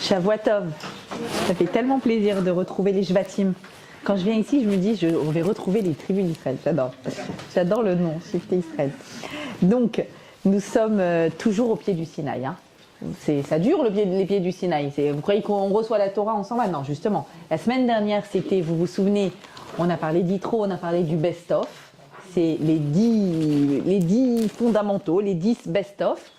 Shavua Tov. Ça fait tellement plaisir de retrouver les Shvatim. Quand je viens ici, je me dis, on va retrouver les tribus d'Israël. J'adore. J'adore le nom, Shifté Israël. Donc, nous sommes toujours au pied du Sinaï. Hein. Ça dure les pieds du Sinaï. Vous croyez qu'on reçoit la Torah, on s'en va? Non, justement. La semaine dernière, c'était, vous vous souvenez, on a parlé d'Yitro, on a parlé du best-of. C'est les 10 fondamentaux, les 10 best-of.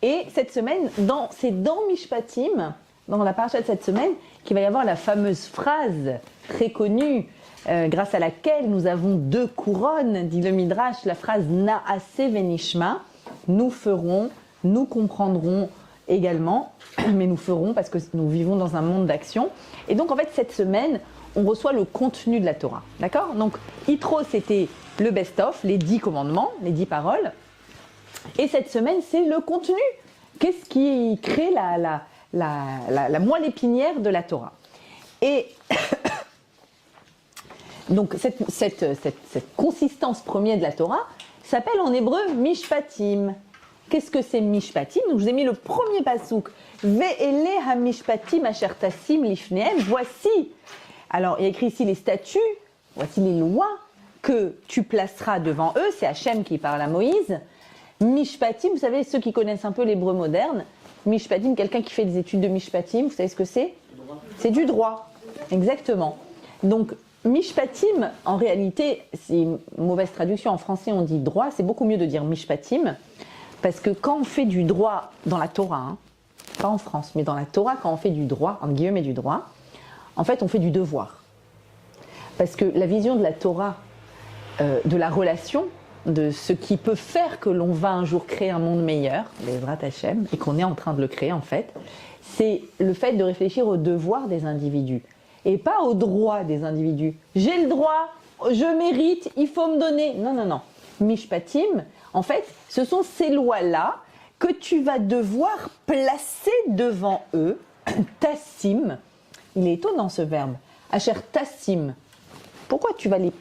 Et cette semaine, c'est dans Mishpatim, dans la paracha de cette semaine, qu'il va y avoir la fameuse phrase très connue, grâce à laquelle nous avons 2 couronnes, dit le Midrash, la phrase Naaseh Venishma, nous ferons, nous comprendrons également, mais nous ferons parce que nous vivons dans un monde d'action. Et donc en fait, cette semaine, on reçoit le contenu de la Torah, d'accord? Donc Yitro, c'était le best-of, les 10 commandements, les 10 paroles. Et cette semaine, c'est le contenu. Qu'est-ce qui crée la moelle épinière de la Torah? Et donc, cette consistance première de la Torah s'appelle en hébreu Mishpatim. Qu'est-ce que c'est Mishpatim? Donc, je vous ai mis le premier pasouk. Ve'ele ha-mishpatim asher tasim lifnehem. Voici, alors il y a écrit ici les statuts, voici les lois que tu placeras devant eux. C'est Hachem qui parle à Moïse. Mishpatim, vous savez, ceux qui connaissent un peu l'hébreu moderne, Mishpatim, quelqu'un qui fait des études de Mishpatim, vous savez ce que c'est? C'est du droit, exactement. Donc, Mishpatim, en réalité, c'est une mauvaise traduction. En français, on dit droit, c'est beaucoup mieux de dire Mishpatim, parce que quand on fait du droit dans la Torah, hein, pas en France, mais dans la Torah, quand on fait du droit, entre guillemets du droit, en fait, on fait du devoir. Parce que la vision de la Torah, de la relation, de ce qui peut faire que l'on va un jour créer un monde meilleur, l'Ezrat Hashem, et qu'on est en train de le créer en fait, c'est le fait de réfléchir aux devoirs des individus, et pas aux droits des individus. J'ai le droit, je mérite, il faut me donner. Non, non, non. Mishpatim, en fait, ce sont ces lois-là que tu vas devoir placer devant eux. Tassim, il est étonnant ce verbe. Asher tassim. Pourquoi tu vas les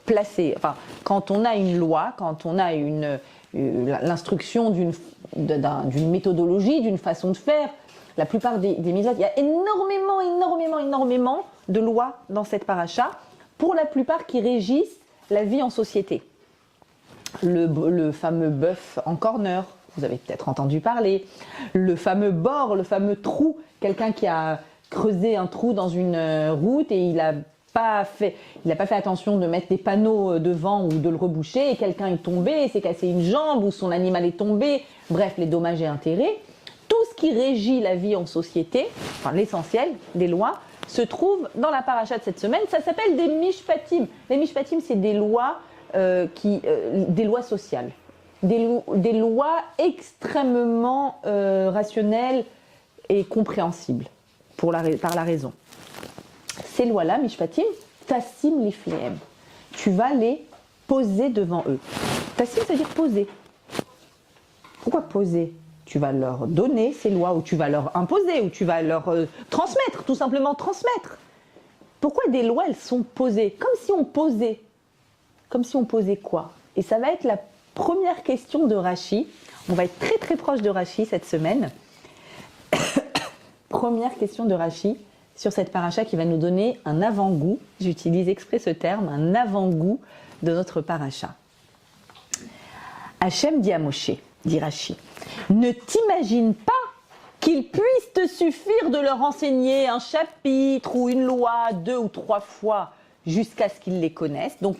placer? Enfin, quand on a une loi, quand on a l'instruction d'une méthodologie, d'une façon de faire, la plupart des mitzvot, il y a énormément de lois dans cette paracha, pour la plupart qui régissent la vie en société. Le fameux bœuf en corner, vous avez peut-être entendu parler, le fameux bord, le fameux trou, quelqu'un qui a creusé un trou dans une route et il n'a pas fait attention de mettre des panneaux devant ou de le reboucher, et quelqu'un est tombé, s'est cassé une jambe ou son animal est tombé, bref, les dommages et intérêts. Tout ce qui régit la vie en société, enfin l'essentiel des lois, se trouve dans la paracha de cette semaine. Ça s'appelle des mishpatim. Les mishpatim, c'est des lois, des lois sociales, des lois extrêmement rationnelles et compréhensibles par la raison. Ces lois-là, mishpatim, tassim lifnehem. Tu vas les poser devant eux. Tassim, ça veut dire poser. Pourquoi poser? Tu vas leur donner ces lois, ou tu vas leur imposer, ou tu vas leur transmettre, tout simplement transmettre. Pourquoi des lois, elles sont posées? Comme si on posait. Comme si on posait quoi? Et ça va être la première question de Rashi. On va être très très proche de Rashi cette semaine. Première question de Rashi sur cette paracha qui va nous donner un avant-goût, j'utilise exprès ce terme, un avant-goût de notre paracha. Hachem dit à Moshe, dit Rashi, ne t'imagine pas qu'il puisse te suffire de leur enseigner un chapitre ou une loi 2 ou 3 fois jusqu'à ce qu'ils les connaissent, donc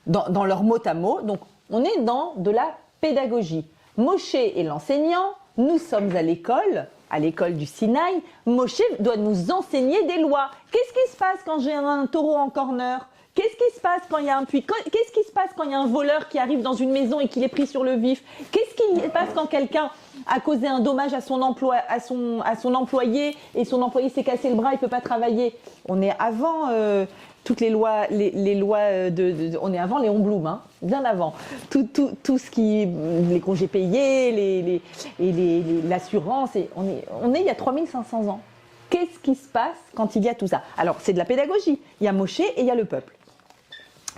dans leur mot à mot. Donc on est dans de la pédagogie. Moshe est l'enseignant, nous sommes à l'école du Sinaï. Moshe doit nous enseigner des lois. Qu'est-ce qui se passe quand j'ai un taureau en corner? Qu'est-ce qui se passe quand il y a un puits? Qu'est-ce qui se passe quand il y a un voleur qui arrive dans une maison et qu'il est pris sur le vif? Qu'est-ce qui se passe quand quelqu'un a causé un dommage à son employé et son employé s'est cassé le bras, il ne peut pas travailler? On est avant toutes les lois, les lois on est avant Léon Blum, hein, bien avant. Tout ce qui, les congés payés, l'assurance, on est il y a 3500 ans. Qu'est-ce qui se passe quand il y a tout ça? Alors, c'est de la pédagogie. Il y a Moshe et il y a le peuple.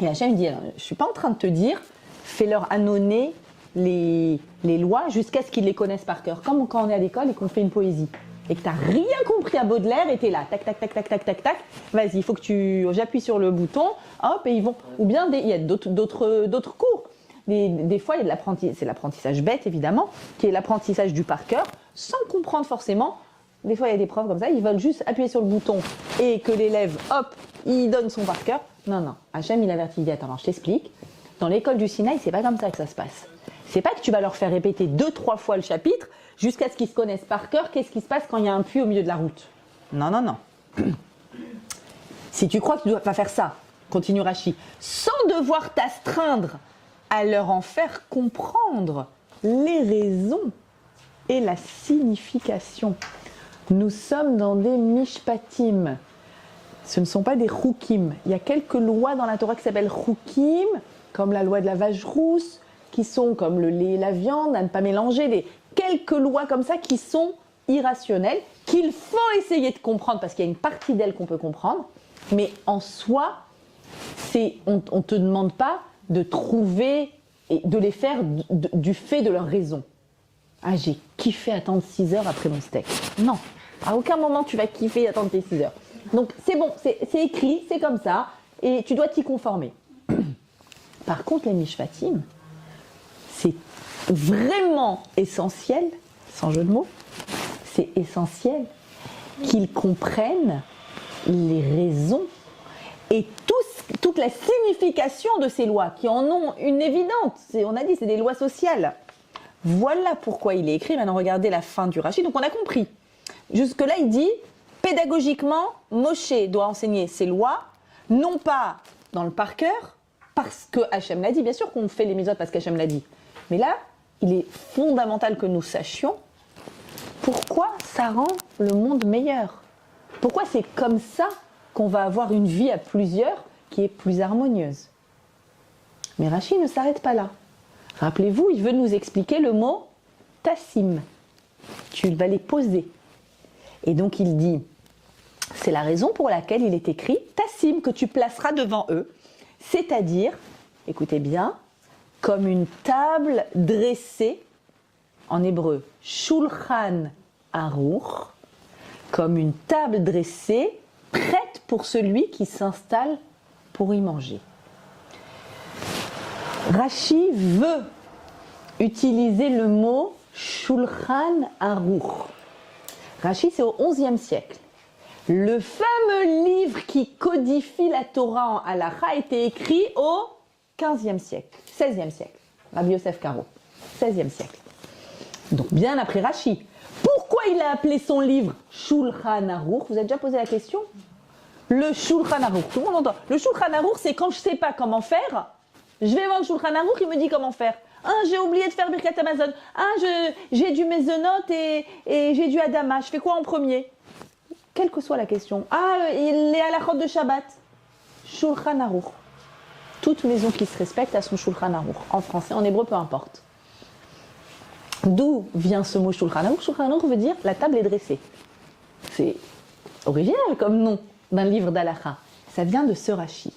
Et Hachem dit, je ne suis pas en train de te dire, fais-leur annoncer les lois jusqu'à ce qu'ils les connaissent par cœur. Comme quand on est à l'école et qu'on fait une poésie. et que tu n'as rien compris à Baudelaire et tu es là, tac, tac, tac, tac, tac, tac, tac, vas-y, il faut que j'appuie sur le bouton, hop, et ils vont. Ou bien il y a d'autres cours. Des fois, il y a de l'apprentissage, c'est l'apprentissage bête évidemment, qui est l'apprentissage du par cœur, sans comprendre forcément. Des fois, il y a des profs comme ça, ils veulent juste appuyer sur le bouton et que l'élève, hop, il donne son par cœur. Non, non, Hachem, il avertit, il dit, attends, alors, je t'explique. Dans l'école du Sinaï, c'est pas comme ça que ça se passe. C'est pas que tu vas leur faire répéter 2-3 fois le chapitre jusqu'à ce qu'ils se connaissent par cœur. Qu'est-ce qui se passe quand il y a un puits au milieu de la route? Non, non, non. Si tu crois que tu dois pas faire ça, continue Rachi, sans devoir t'astreindre à leur en faire comprendre les raisons et la signification. Nous sommes dans des mishpatim. Ce ne sont pas des choukim. Il y a quelques lois dans la Torah qui s'appellent choukim, comme la loi de la vache rousse, qui sont comme le lait et la viande, à ne pas mélanger, quelques lois comme ça qui sont irrationnelles, qu'il faut essayer de comprendre, parce qu'il y a une partie d'elles qu'on peut comprendre, mais en soi, on ne te demande pas de trouver et de les faire du fait de leur raison. Ah, j'ai kiffé attendre 6 heures après mon steak. Non, à aucun moment tu vas kiffer attendre tes 6 heures. Donc c'est bon, c'est écrit, c'est comme ça, et tu dois t'y conformer. Par contre, les mishpatim, c'est vraiment essentiel, sans jeu de mots, c'est essentiel qu'ils comprennent les raisons et toute la signification de ces lois, qui en ont une évidente. On a dit, c'est des lois sociales. Voilà pourquoi il est écrit. Maintenant, regardez la fin du Rashi. Donc, on a compris. Jusque-là, il dit, pédagogiquement, Moshe doit enseigner ses lois, non pas dans le par cœur, parce que Hachem l'a dit. Bien sûr qu'on fait les mitzvot parce qu'Hachem l'a dit. Mais là, il est fondamental que nous sachions pourquoi ça rend le monde meilleur. Pourquoi c'est comme ça qu'on va avoir une vie à plusieurs qui est plus harmonieuse. Mais Rashi ne s'arrête pas là. Rappelez-vous, il veut nous expliquer le mot tassim. Tu vas les poser. Et donc il dit, c'est la raison pour laquelle il est écrit tassim, que tu placeras devant eux. C'est-à-dire, écoutez bien, comme une table dressée, en hébreu, shulchan aruch, comme une table dressée, prête pour celui qui s'installe pour y manger. Rashi veut utiliser le mot shulchan aruch. Rashi, c'est au XIe siècle. Le fameux livre qui codifie la Torah en halakha a été écrit au XVe siècle, XVIe siècle. Rabbi Yosef Karo, XVIe siècle. Donc bien après Rashi. Pourquoi il a appelé son livre Shulchan Aruch? Vous avez déjà posé la question? Le Shulchan Aruch, tout le monde entend. Le Shulchan Aruch, c'est quand je ne sais pas comment faire, je vais voir le Shulchan Aruch, il me dit comment faire. Ah, j'ai oublié de faire Birkat Amazon. Ah, j'ai du Mezonot et j'ai du Adama. Je fais quoi en premier? Quelle que soit la question. Ah, il est à la chôte de Shabbat. Shulchan Aruch. Toute maison qui se respecte a son Shulchan Aruch. En français, en hébreu, peu importe. D'où vient ce mot Shulchan Aruch? Shulchan Aruch veut dire la table est dressée. C'est original comme nom d'un livre d'halakha. Ça vient de ce Rashi.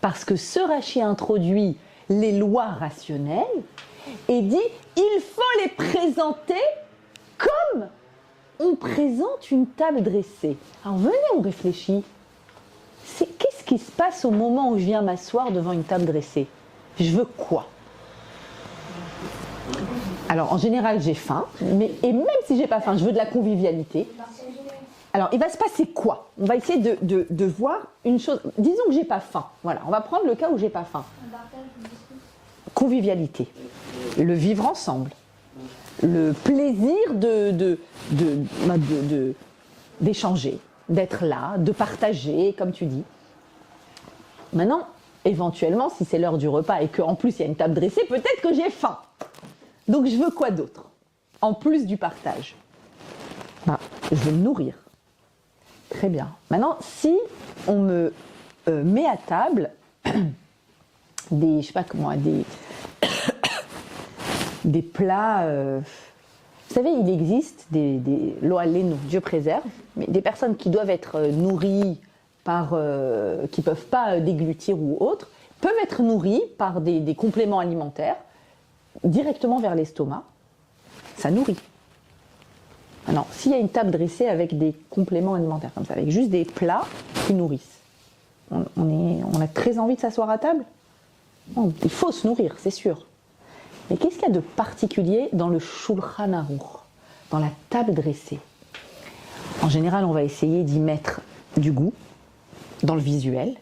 Parce que ce Rashi introduit les lois rationnelles et dit il faut les présenter comme on présente une table dressée. Alors venez, on réfléchit. Qu'est-ce qui se passe au moment où je viens m'asseoir devant une table dressée? Je veux quoi? Alors en général j'ai faim, et même si j'ai pas faim, je veux de la convivialité. Alors il va se passer quoi? On va essayer de voir une chose. Disons que j'ai pas faim. Voilà, on va prendre le cas où j'ai pas faim. Convivialité, le vivre ensemble, le plaisir d'échanger, d'être là, de partager, comme tu dis. Maintenant, éventuellement, si c'est l'heure du repas et qu'en plus il y a une table dressée, peut-être que j'ai faim. Donc je veux quoi d'autre? En plus du partage. Je veux me nourrir. Très bien. Maintenant, si on me met à table des, je sais pas comment, des plats. Vous savez, il existe des lo alenu, Dieu préserve, mais des personnes qui doivent être nourries qui peuvent pas déglutir ou autre, peuvent être nourries par des compléments alimentaires directement vers l'estomac. Ça nourrit. Non, s'il y a une table dressée avec des compléments alimentaires comme ça, avec juste des plats qui nourrissent, on a très envie de s'asseoir à table? Non, il faut se nourrir, c'est sûr. Mais qu'est-ce qu'il y a de particulier dans le Shulchan Aruch, dans la table dressée? En général, on va essayer d'y mettre du goût, dans le visuel.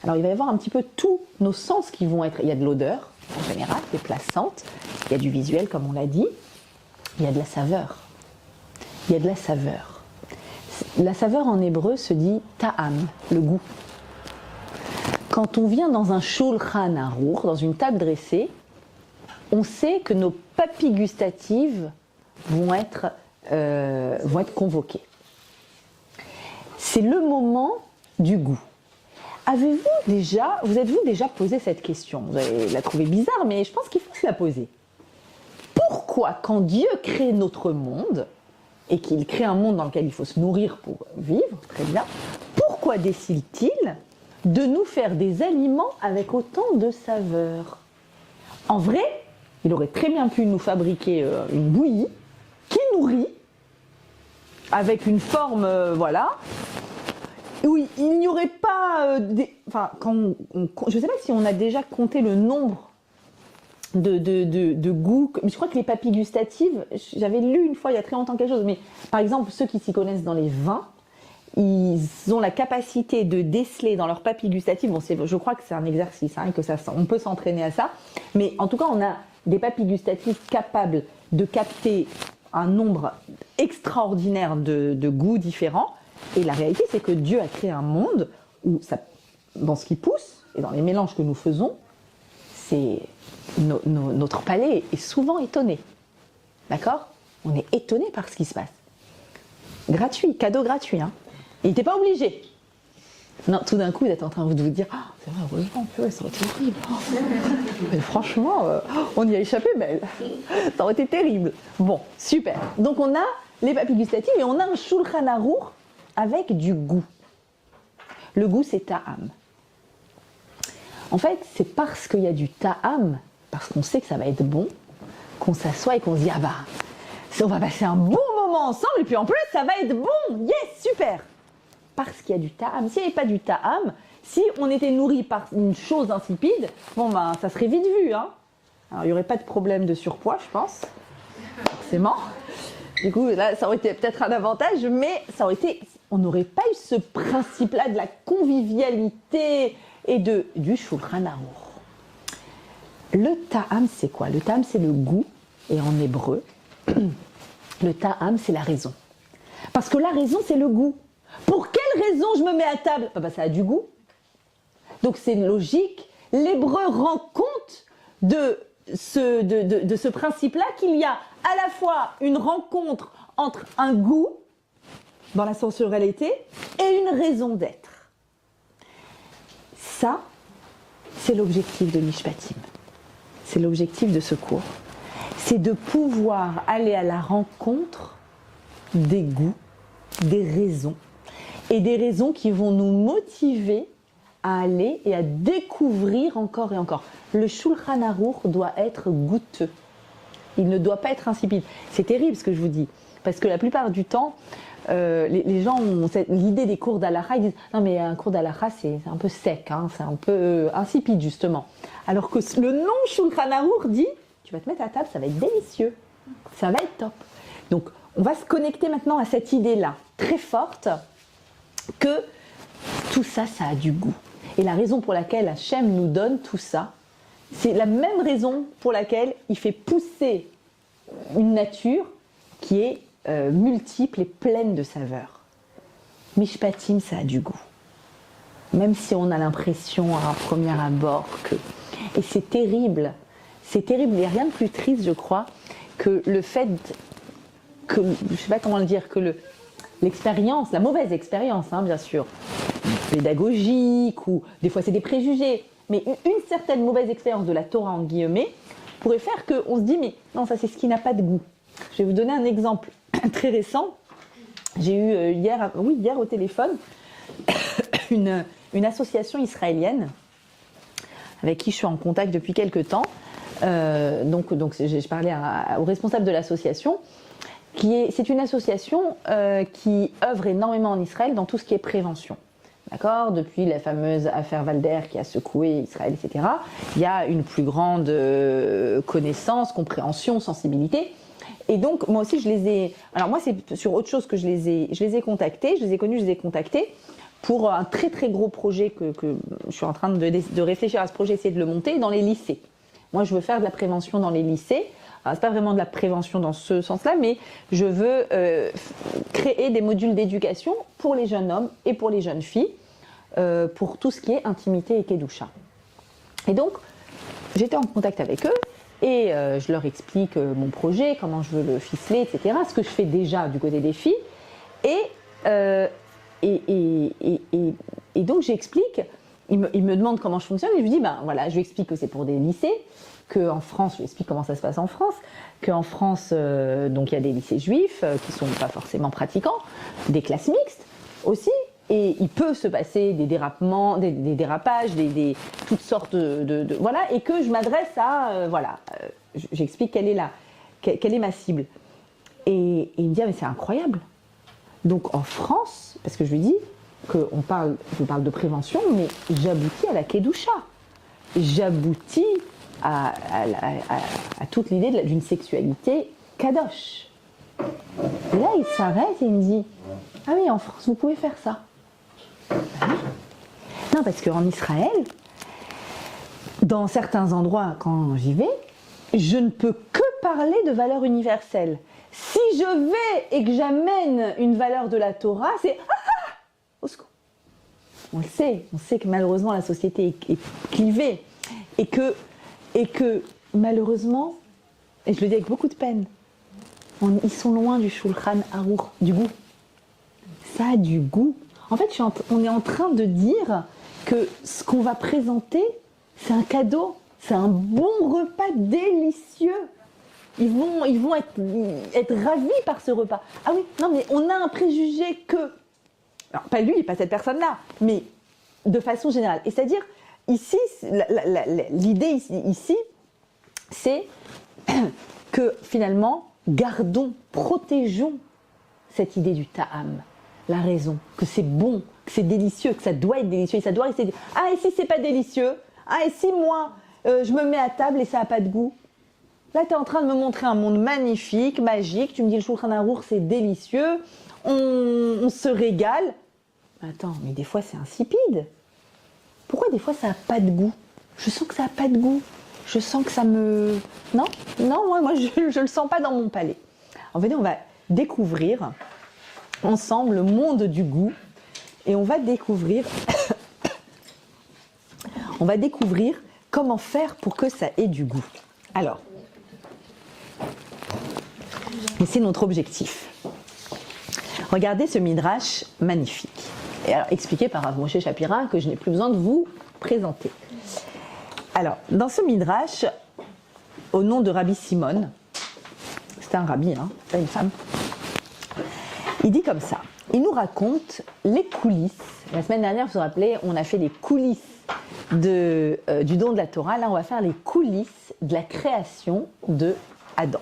Alors, il va y avoir un petit peu tous nos sens qui vont être... Il y a de l'odeur, en général, des plats sentent. Il y a du visuel, comme on l'a dit. Il y a de la saveur. Il y a de la saveur. La saveur en hébreu se dit ta'am, le goût. Quand on vient dans un Shulchan Aruch, dans une table dressée, on sait que nos papilles gustatives vont être convoquées. C'est le moment du goût. Vous êtes-vous déjà posé cette question? Vous allez la trouver bizarre, mais je pense qu'il faut se la poser. Pourquoi, quand Dieu crée notre monde, et qu'il crée un monde dans lequel il faut se nourrir pour vivre, très bien, pourquoi décide-t-il de nous faire des aliments avec autant de saveur? En vrai, il aurait très bien pu nous fabriquer une bouillie qui nourrit, avec une forme, où il n'y aurait pas... je ne sais pas si on a déjà compté le nombre de goûts. Mais je crois que les papilles gustatives, j'avais lu une fois il y a très longtemps quelque chose, mais par exemple, ceux qui s'y connaissent dans les vins, ils ont la capacité de déceler dans leurs papilles gustatives, je crois que c'est un exercice, on peut s'entraîner à ça, mais en tout cas, on a des papilles gustatives capables de capter un nombre extraordinaire de goûts différents. Et la réalité, c'est que Dieu a créé un monde où, dans ce qui pousse et dans les mélanges que nous faisons, notre palais est souvent étonné. D'accord? On est étonné par ce qui se passe. Gratuit, cadeau gratuit. Hein. Il n'était pas obligé. Non, tout d'un coup, vous êtes en train de vous dire « c'est vrai, heureusement, purée, ça aurait été horrible. Mais franchement, on y a échappé, mais ça aurait été terrible. » Bon, super. Donc, on a les papilles gustatives et on a un Shulchan Aruch avec du goût. Le goût, c'est ta'am. En fait, c'est parce qu'il y a du ta'am, parce qu'on sait que ça va être bon, qu'on s'assoit et qu'on se dit « on va passer un bon moment ensemble et puis en plus, ça va être bon. Yes, super !» Parce qu'il y a du ta'am. S'il n'y avait pas du ta'am, si on était nourri par une chose insipide, ça serait vite vu. Hein. Alors, il n'y aurait pas de problème de surpoids, je pense. Forcément. Du coup, là, ça aurait été peut-être un avantage, mais on n'aurait pas eu ce principe-là de la convivialité et du Shulchan Aruch. Le ta'am, c'est quoi? Le ta'am, c'est le goût, et en hébreu, le ta'am, c'est la raison. Parce que la raison, c'est le goût. Pour quelle raison je me mets à table? Ça a du goût. Donc c'est logique. L'hébreu rend compte de ce principe-là, qu'il y a à la fois une rencontre entre un goût, dans la sensorialité, et une raison d'être. Ça, c'est l'objectif de Mishpatim. C'est l'objectif de ce cours. C'est de pouvoir aller à la rencontre des goûts, des raisons, et des raisons qui vont nous motiver à aller et à découvrir encore et encore. Le Shulchan Aruch doit être goûteux. Il ne doit pas être insipide. C'est terrible ce que je vous dis, parce que la plupart du temps, les gens ont l'idée des cours d'Halakha, ils disent « Non mais un cours d'Halakha c'est un peu sec, hein, c'est un peu insipide justement. » Alors que le nom Shulchan Aruch dit « Tu vas te mettre à table, ça va être délicieux, ça va être top. » Donc on va se connecter maintenant à cette idée-là, très forte, que tout ça, ça a du goût. Et la raison pour laquelle Hachem nous donne tout ça, c'est la même raison pour laquelle il fait pousser une nature qui est multiple et pleine de saveurs. Mishpatim, ça a du goût. Même si on a l'impression à un premier abord que... Et c'est terrible. C'est terrible. Il n'y a rien de plus triste, je crois, que le fait que... Je ne sais pas comment le dire, que l'expérience, la mauvaise expérience, hein, bien sûr, pédagogique, ou des fois c'est des préjugés, mais une certaine mauvaise expérience de la Torah, en guillemets, pourrait faire qu'on se dit, mais non, ça c'est ce qui n'a pas de goût. Je vais vous donner un exemple très récent. J'ai eu hier au téléphone une association israélienne avec qui je suis en contact depuis quelques temps. Donc je parlais au responsable de l'association c'est une association qui œuvre énormément en Israël dans tout ce qui est prévention. D'accord ? Depuis la fameuse affaire Valder qui a secoué Israël, etc., il y a une plus grande connaissance, compréhension, sensibilité. Et donc, moi aussi, je les ai... Alors moi, c'est sur autre chose que je les ai contactés, je les ai connus, je les ai contactés pour un très très gros projet que je suis en train de réfléchir à ce projet, essayer de le monter dans les lycées. Moi, je veux faire de la prévention dans les lycées. Alors, c'est pas vraiment de la prévention dans ce sens-là, mais je veux créer des modules d'éducation pour les jeunes hommes et pour les jeunes filles, pour tout ce qui est intimité et kedusha. Et donc, j'étais en contact avec eux et je leur explique mon projet, comment je veux le ficeler, etc. Ce que je fais déjà du côté des filles. Et donc, j'explique. Il me demande comment je fonctionne et je lui dis, ben voilà, je lui explique que c'est pour des lycées, qu'en France, je lui explique comment ça se passe en France, qu'en France, donc il y a des lycées juifs qui ne sont pas forcément pratiquants, des classes mixtes aussi, et il peut se passer des dérapements, des dérapages, toutes sortes voilà, et que je m'adresse à, j'explique quelle est ma cible. Et il me dit, ah, mais c'est incroyable. Donc en France, parce que je lui dis, je parle de prévention, mais j'aboutis à la kedusha. J'aboutis à toute l'idée d'une sexualité kadosh. Et là, il s'arrête et il me dit, ah oui, en France, vous pouvez faire ça. Ah oui. Non, parce qu'en Israël, dans certains endroits, quand j'y vais, je ne peux que parler de valeurs universelles. Si je vais et que j'amène une valeur de la Torah, c'est au secours. On sait que malheureusement la société est clivée et que malheureusement, et je le dis avec beaucoup de peine, ils sont loin du Shulchan Aruch, du goût. Ça a du goût. En fait, on est en train de dire que ce qu'on va présenter, c'est un cadeau, c'est un bon repas délicieux. Ils vont être ravis par ce repas. Ah oui, non mais on a un préjugé que... Alors, pas lui, pas cette personne-là, mais de façon générale. Et c'est-à-dire, ici, l'idée ici, c'est que finalement, protégeons cette idée du ta'am, la raison, que c'est bon, que c'est délicieux, que ça doit être délicieux, et ça doit rester... Ah, et si c'est pas délicieux? Ah, et si moi, je me mets à table et ça n'a pas de goût? Là, tu es en train de me montrer un monde magnifique, magique, tu me dis le Shulchan Aruch, c'est délicieux, on se régale. Attends, mais des fois c'est insipide. Pourquoi des fois ça n'a pas de goût? Je sens que ça n'a pas de goût. Je sens que ça me... Non, moi je ne le sens pas dans mon palais. En fait, on va découvrir ensemble le monde du goût et on va découvrir comment faire pour que ça ait du goût. Alors, et c'est notre objectif. Regardez ce midrash magnifique. Et alors, expliqué par Rav Moshe Shapira, que je n'ai plus besoin de vous présenter. Alors, dans ce midrash, au nom de Rabbi Simon, c'est un rabbi, pas une femme, il dit comme ça, il nous raconte les coulisses. La semaine dernière, vous vous rappelez, on a fait les coulisses du don de la Torah. Là, on va faire les coulisses de la création de Adam,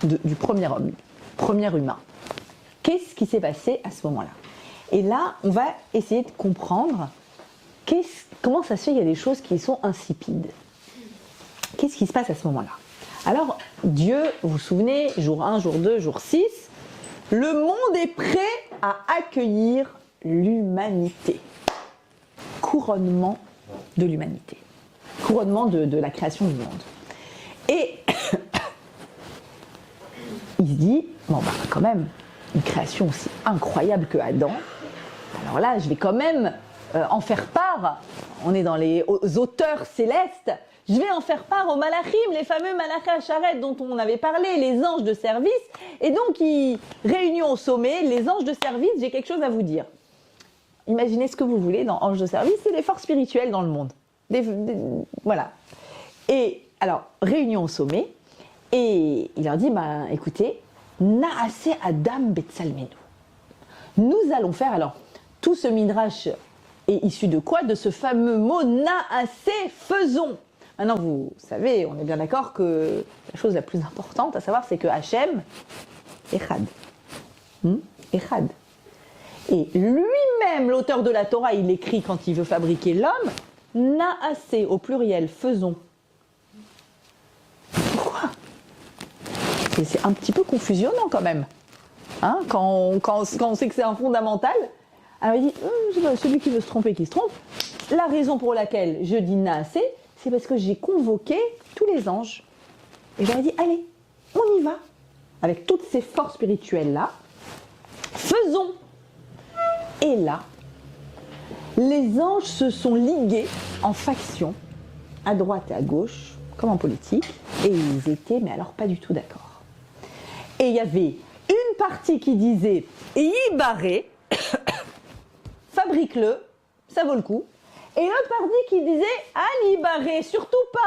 du premier homme, premier humain. Qu'est-ce qui s'est passé à ce moment-là? Et là, on va essayer de comprendre comment ça se fait qu'il y a des choses qui sont insipides. Qu'est-ce qui se passe à ce moment-là? Alors, Dieu, vous vous souvenez, jour 1, jour 2, jour 6, le monde est prêt à accueillir l'humanité. Couronnement de l'humanité. Couronnement de la création du monde. Et il se dit, quand même, une création aussi incroyable que Adam, alors là, je vais quand même en faire part. On est dans les auteurs célestes. Je vais en faire part aux malachim, les fameux malachim Hacharet dont on avait parlé, les anges de service. Et donc, réunion au sommet, les anges de service, j'ai quelque chose à vous dire. Imaginez ce que vous voulez dans anges de service, c'est les forces spirituelles dans le monde. Voilà. Et alors, réunion au sommet, et il leur dit, écoutez, Naaseh Adam Betsalmenu. Nous allons faire, alors, tout ce midrash est issu de quoi? De ce fameux mot Naaseh, faisons. Maintenant, vous savez, on est bien d'accord que la chose la plus importante à savoir, c'est que Hachem, Echad. Echad. Et lui-même, l'auteur de la Torah, il écrit quand il veut fabriquer l'homme, Naasé, au pluriel, faisons. Pourquoi? C'est un petit peu confusionnant quand même. Hein, quand on sait que c'est un fondamental. Alors il dit, celui qui veut se tromper, qui se trompe. La raison pour laquelle je dis Naasé, c'est parce que j'ai convoqué tous les anges. Et j'aurais dit, allez, on y va. Avec toutes ces forces spirituelles-là, faisons. Et là, les anges se sont ligués en factions, à droite et à gauche, comme en politique, et ils étaient, mais alors pas du tout d'accord. Et il y avait une partie qui disait « Yibaré, fabrique-le, ça vaut le coup », et l'autre partie qui disait « Ah, Yibaré, surtout pas ».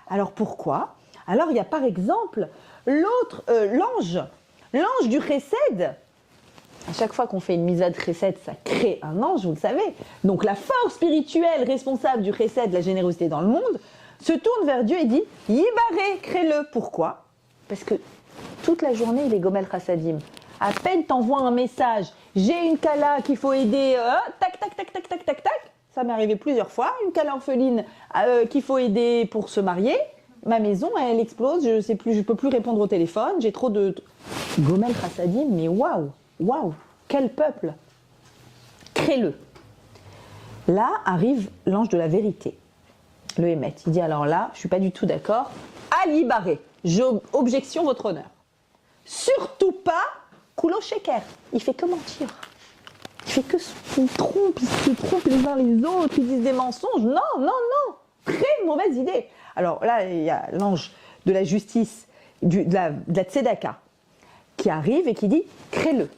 Alors pourquoi? Alors il y a par exemple l'autre, l'ange du Chesed. À chaque fois qu'on fait une misade chesed, ça crée un ange, vous le savez. Donc la force spirituelle responsable du chesed, de la générosité dans le monde, se tourne vers Dieu et dit « Yibaré, crée-le ». Pourquoi? Parce que toute la journée, il est gomel chassadim. À peine t'envoies un message, j'ai une kala qu'il faut aider, tac, tac, tac, tac, tac, tac, tac. Ça m'est arrivé plusieurs fois, une kala orpheline qu'il faut aider pour se marier. Ma maison, elle explose, je sais plus, je peux plus répondre au téléphone, j'ai trop de... Gomel chassadim, mais waouh! Waouh, quel peuple! Crée-le. Là arrive l'ange de la vérité, le Hémet. Il dit alors là, je ne suis pas du tout d'accord. Ali Barré, objection votre honneur. Surtout pas Koulo Sheker. Il fait que mentir. Il fait que ils se trompent les uns les autres, ils disent des mensonges. Non, non, non. Très mauvaise idée. Alors là, il y a l'ange de la justice, de la tzedaka, qui arrive et qui dit crée-le.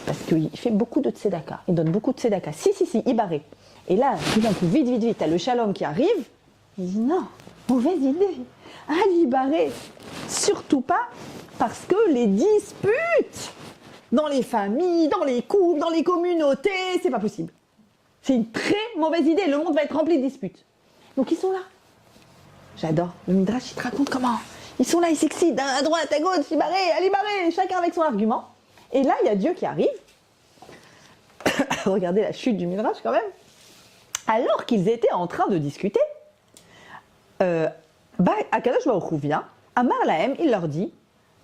Parce qu'il fait beaucoup de tzedaka, il donne beaucoup de tzedaka. Si, Ibaré. Et là, tout d'un coup, vite, t'as le shalom qui arrive. Il dit non, mauvaise idée. Ibaré. Surtout pas parce que les disputes dans les familles, dans les couples, dans les communautés, c'est pas possible. C'est une très mauvaise idée. Le monde va être rempli de disputes. Donc ils sont là. J'adore. Le Midrash, il te raconte comment. Ils sont là, ils s'excitent, à droite, à gauche, Ibaré, chacun avec son argument. Et là, il y a Dieu qui arrive. Regardez la chute du Midrash quand même. Alors qu'ils étaient en train de discuter, Akadosh Baruch Hu vient, Amar Lahem, il leur dit,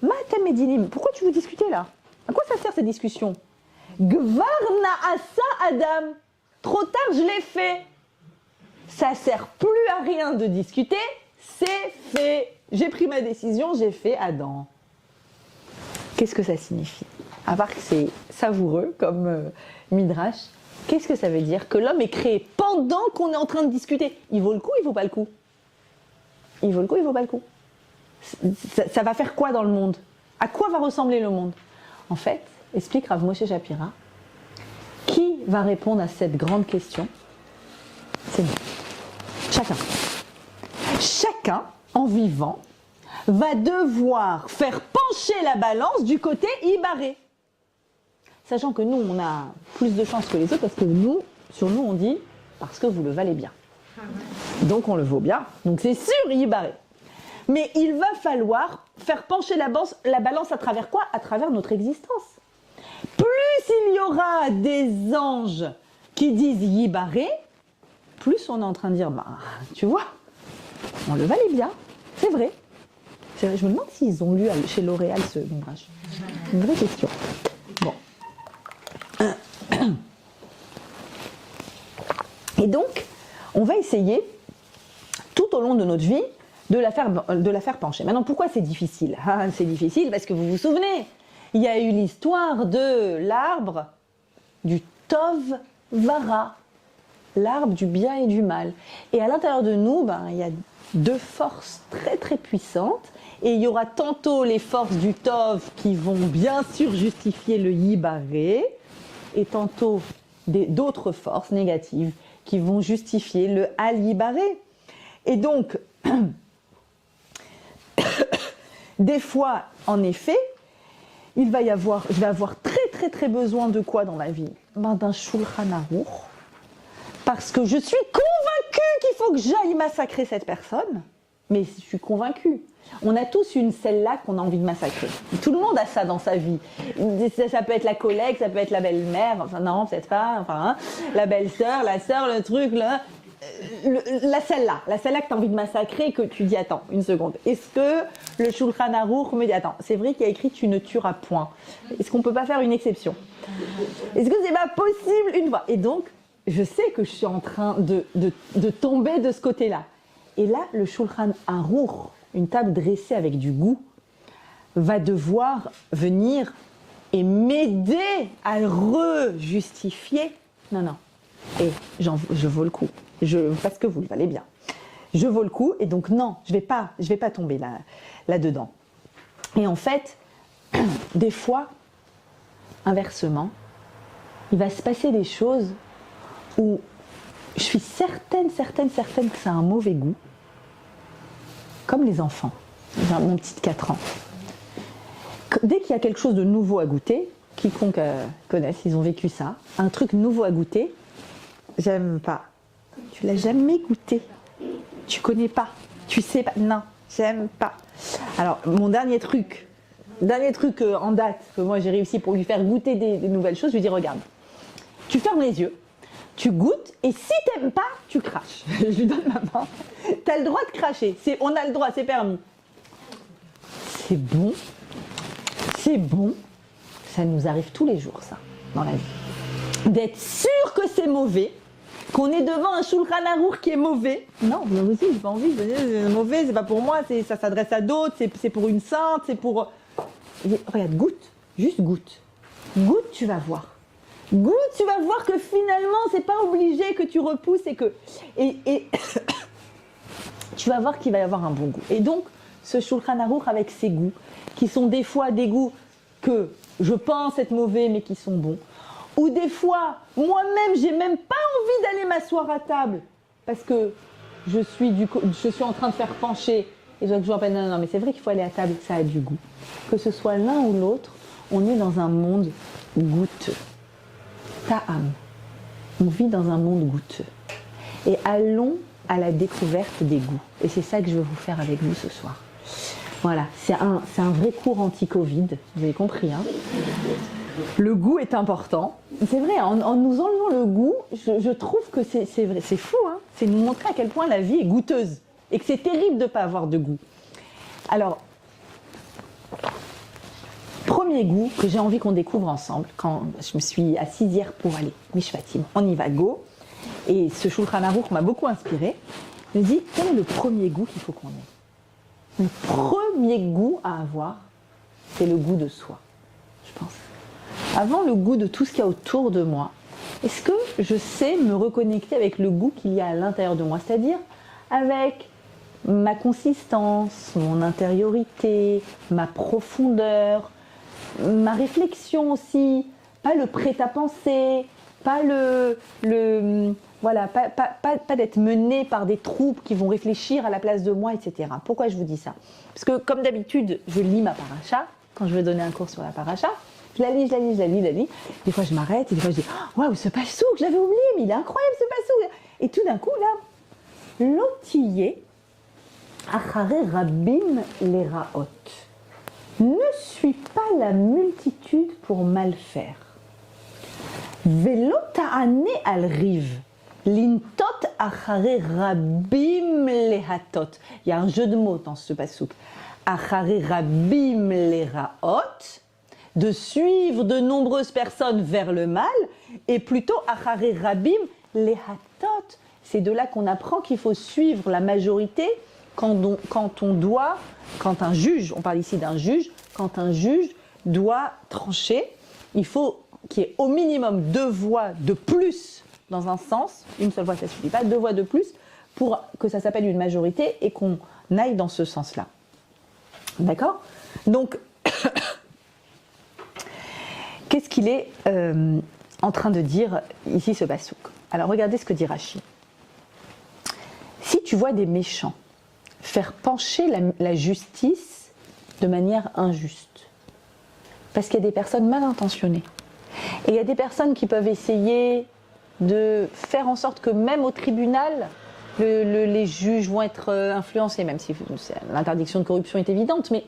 Matem Medinim, pourquoi tu veux discuter là? À quoi ça sert cette discussion? Gvar Naasa Adam, trop tard je l'ai fait. Ça sert plus à rien de discuter, c'est fait. J'ai pris ma décision, j'ai fait Adam. Qu'est-ce que ça signifie? À part que c'est savoureux comme Midrash, qu'est-ce que ça veut dire? Que l'homme est créé pendant qu'on est en train de discuter. Il vaut le coup, il vaut pas le coup? Il vaut le coup, il vaut pas le coup? Ça va faire quoi dans le monde? À quoi va ressembler le monde? En fait, explique Rav Moshe Shapira, qui va répondre à cette grande question? C'est nous. Chacun. Chacun, en vivant, va devoir faire pencher la balance du côté Ibaré. Sachant que nous, on a plus de chance que les autres, parce que nous, sur nous, on dit « parce que vous le valez bien ». Donc on le vaut bien, donc c'est sûr Ibaré. Mais il va falloir faire pencher la balance à travers quoi? À travers notre existence. Plus il y aura des anges qui disent Yibaré, plus on est en train de dire, bah, tu vois, on le valait bien, c'est vrai. Je me demande s'ils ont lu chez L'Oréal ce Midrash. Une vraie question. Bon. Et donc, on va essayer, tout au long de notre vie, de la faire pencher. Maintenant, pourquoi c'est difficile? C'est difficile parce que vous vous souvenez, il y a eu l'histoire de l'arbre du Tov Vara, l'arbre du bien et du mal. Et à l'intérieur de nous, il y a deux forces très très puissantes. Et il y aura tantôt les forces du Tov qui vont bien sûr justifier le Yibaré, et tantôt d'autres forces négatives qui vont justifier le Al-Yibaré. Et donc, des fois, en effet, je vais avoir très très très besoin de quoi dans la vie? D'un Shulchan Aruch, parce que je suis convaincue qu'il faut que j'aille massacrer cette personne. mais je suis convaincue. On a tous une celle-là qu'on a envie de massacrer. Tout le monde a ça dans sa vie. Ça peut être la collègue, ça peut être la belle-mère, enfin non, peut-être pas, enfin, hein, la belle-sœur, la sœur, le truc, là. La celle-là que tu as envie de massacrer, que tu dis attends une seconde, est-ce que le Shulchan Aruch me dit attends, c'est vrai qu'il y a écrit tu ne tueras point, est-ce qu'on peut pas faire une exception, est-ce que c'est pas possible une fois, et donc je sais que je suis en train de tomber de ce côté-là, et là le Shulchan Aruch, une table dressée avec du goût, va devoir venir et m'aider à rejustifier, non, et je vaux le coup. Parce que vous le valez bien. Je vaux le coup et donc non, je vais pas tomber là-dedans. Et en fait, des fois, inversement, il va se passer des choses où je suis certaine que ça a un mauvais goût, comme les enfants. J'ai mon petit de 4 ans. Dès qu'il y a quelque chose de nouveau à goûter, quiconque connaisse, ils ont vécu ça, un truc nouveau à goûter, j'aime pas. Tu l'as jamais goûté, tu connais pas, tu sais pas, non, j'aime pas. Alors mon dernier truc en date que moi j'ai réussi pour lui faire goûter des nouvelles choses, je lui dis regarde, tu fermes les yeux, tu goûtes et si t'aimes pas, tu craches. Je lui donne ma main, t'as le droit de cracher, on a le droit, c'est permis. C'est bon, ça nous arrive tous les jours ça, dans la vie. D'être sûr que c'est mauvais, qu'on est devant un Shulchan Aruch qui est mauvais. Non, moi aussi, j'ai pas envie. C'est mauvais, c'est pas pour moi, ça s'adresse à d'autres, c'est pour une sainte, c'est pour. Regarde, goûte, juste goûte. Goûte, tu vas voir. Goûte, tu vas voir que finalement, c'est pas obligé que tu repousses et que. Et tu vas voir qu'il va y avoir un bon goût. Et donc, ce Shulchan Aruch avec ses goûts, qui sont des fois des goûts que je pense être mauvais, mais qui sont bons. Ou des fois, moi-même, j'ai même pas envie d'aller m'asseoir à table parce que je suis en train de faire pencher. Et je vois que je rappelle, non, mais c'est vrai qu'il faut aller à table, ça a du goût. Que ce soit l'un ou l'autre, on est dans un monde goûteux. Ta'am. On vit dans un monde goûteux. Et allons à la découverte des goûts. Et c'est ça que je veux vous faire avec vous ce soir. Voilà, c'est un vrai cours anti-Covid, vous avez compris, hein. Le goût est important. C'est vrai, en nous enlevant le goût, je trouve que c'est vrai, c'est fou, hein. C'est nous montrer à quel point la vie est goûteuse et que c'est terrible de ne pas avoir de goût. Alors, premier goût que j'ai envie qu'on découvre ensemble, quand je me suis assise hier pour aller, Mishpatim, on y va, go. Et ce Shulchan Aruch m'a beaucoup inspiré. Je me dis, quel est le premier goût qu'il faut qu'on ait? Le premier goût à avoir, c'est le goût de soi, je pense. Avant le goût de tout ce qu'il y a autour de moi, est-ce que je sais me reconnecter avec le goût qu'il y a à l'intérieur de moi, c'est-à-dire avec ma consistance, mon intériorité, ma profondeur, ma réflexion aussi, pas le prêt-à-penser, pas voilà, pas d'être mené par des troupes qui vont réfléchir à la place de moi, etc. Pourquoi je vous dis ça? Parce que comme d'habitude, je lis ma paracha, quand je veux donner un cours sur la paracha, je la lis. Des fois je m'arrête et des fois je dis « Waouh, ce passouk, je l'avais oublié, mais il est incroyable ce passouk !» Et tout d'un coup, là, l'otillé, achare rabim leraot, ne suit pas la multitude pour mal faire. Velo ta'ane al riv, lintot achare rabim lehatot. Il y a un jeu de mots dans ce passouk. Achare rabim leraot, de suivre de nombreuses personnes vers le mal, et plutôt achare rabim lehatot. C'est de là qu'on apprend qu'il faut suivre la majorité quand un juge, on parle ici d'un juge, quand un juge doit trancher, il faut qu'il y ait au minimum 2 voix de plus dans un sens, une seule voix ça ne suffit pas, 2 voix de plus pour que ça s'appelle une majorité et qu'on aille dans ce sens-là. D'accord? Donc, qu'est-ce qu'il est en train de dire ici ce passouk? Alors regardez ce que dit Rashi. Si tu vois des méchants faire pencher la justice de manière injuste, parce qu'il y a des personnes mal intentionnées, et il y a des personnes qui peuvent essayer de faire en sorte que même au tribunal, les juges vont être influencés, même si l'interdiction de corruption est évidente, mais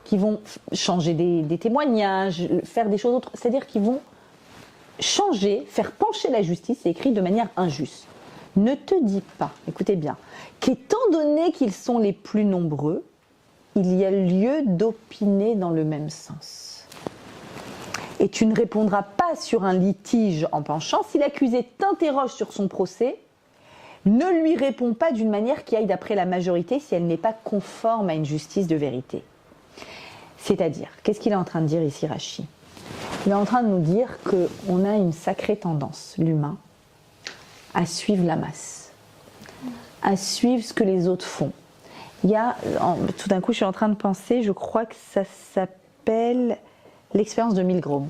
qui vont changer des témoignages, faire des choses autres. C'est-à-dire qu'ils vont changer, faire pencher la justice, c'est écrit de manière injuste. Ne te dis pas, écoutez bien, qu'étant donné qu'ils sont les plus nombreux, il y a lieu d'opiner dans le même sens. Et tu ne répondras pas sur un litige en penchant. Si l'accusé t'interroge sur son procès, ne lui réponds pas d'une manière qui aille d'après la majorité si elle n'est pas conforme à une justice de vérité. C'est-à-dire, qu'est-ce qu'il est en train de dire ici, Rachi ? Il est en train de nous dire qu'on a une sacrée tendance, l'humain, à suivre la masse, à suivre ce que les autres font. Tout d'un coup, je suis en train de penser, je crois que ça s'appelle l'expérience de Milgram.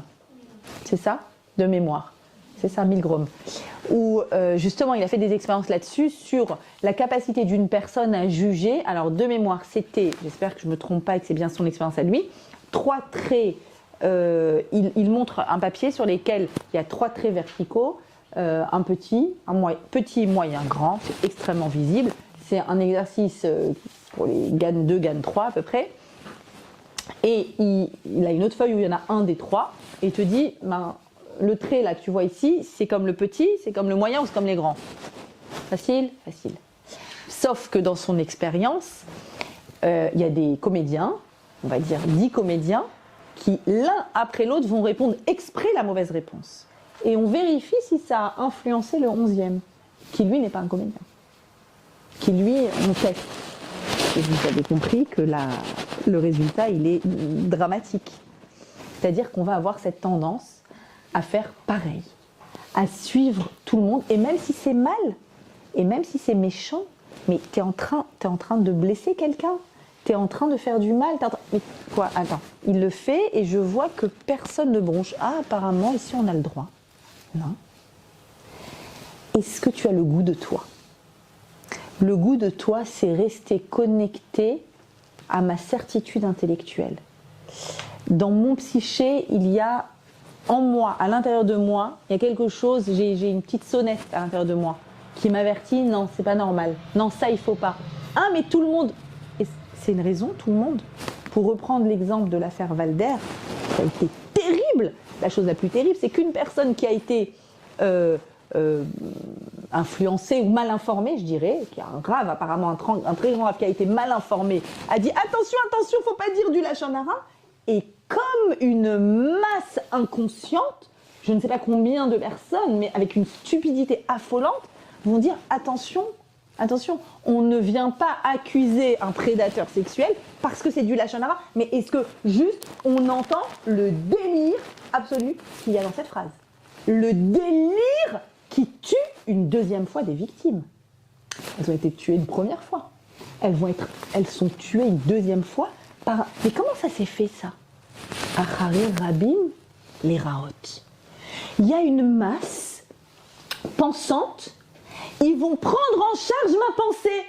C'est ça ? De mémoire. C'est ça, Milgram. Où justement, il a fait des expériences là-dessus, sur la capacité d'une personne à juger. Alors, de mémoire, c'était, j'espère que je ne me trompe pas et que c'est bien son expérience à lui, 3 traits. Il montre un papier sur lesquels il y a 3 traits verticaux, un petit, petit, moyen, grand, c'est extrêmement visible. C'est un exercice pour les GAN 2, GAN 3 à peu près. Et il a une autre feuille où il y en a un des 3, et il te dit, le trait là que tu vois ici, c'est comme le petit, c'est comme le moyen ou c'est comme les grands. Facile ? Facile. Sauf que dans son expérience, il y a des comédiens, on va dire 10 comédiens, qui l'un après l'autre vont répondre exprès la mauvaise réponse. Et on vérifie si ça a influencé le 11e, qui lui n'est pas un comédien. Qui lui, on teste. Et vous avez compris que le résultat, il est dramatique. C'est-à-dire qu'on va avoir cette tendance à faire pareil, à suivre tout le monde, et même si c'est mal, et même si c'est méchant, mais t'es en train de blesser quelqu'un, t'es en train de faire du mal, mais quoi, attends, il le fait et je vois que personne ne bronche. Ah, apparemment, ici on a le droit. Non. Est-ce que tu as le goût de toi ? Le goût de toi, c'est rester connecté à ma certitude intellectuelle. Dans mon psyché, il y a en moi, à l'intérieur de moi, il y a quelque chose, j'ai une petite sonnette à l'intérieur de moi qui m'avertit, non, c'est pas normal, non, ça il faut pas. Ah, mais tout le monde, et c'est une raison, tout le monde. Pour reprendre l'exemple de l'affaire Valder, ça a été terrible. La chose la plus terrible, c'est qu'une personne qui a été influencée ou mal informée, je dirais, qui a un grave, apparemment un très grand grave, qui a été mal informé, a dit attention, attention, faut pas dire du lachon hara. Et comme une masse inconsciente, je ne sais pas combien de personnes, mais avec une stupidité affolante, vont dire attention, attention, on ne vient pas accuser un prédateur sexuel parce que c'est du lachon hara, mais est-ce que juste on entend le délire absolu qu'il y a dans cette phrase ? Le délire qui tue une deuxième fois des victimes. Elles ont été tuées une première fois. Elles sont tuées une deuxième fois par... Mais comment ça s'est fait ça ? Acharir Rabin, les Raot. Il y a une masse pensante, ils vont prendre en charge ma pensée.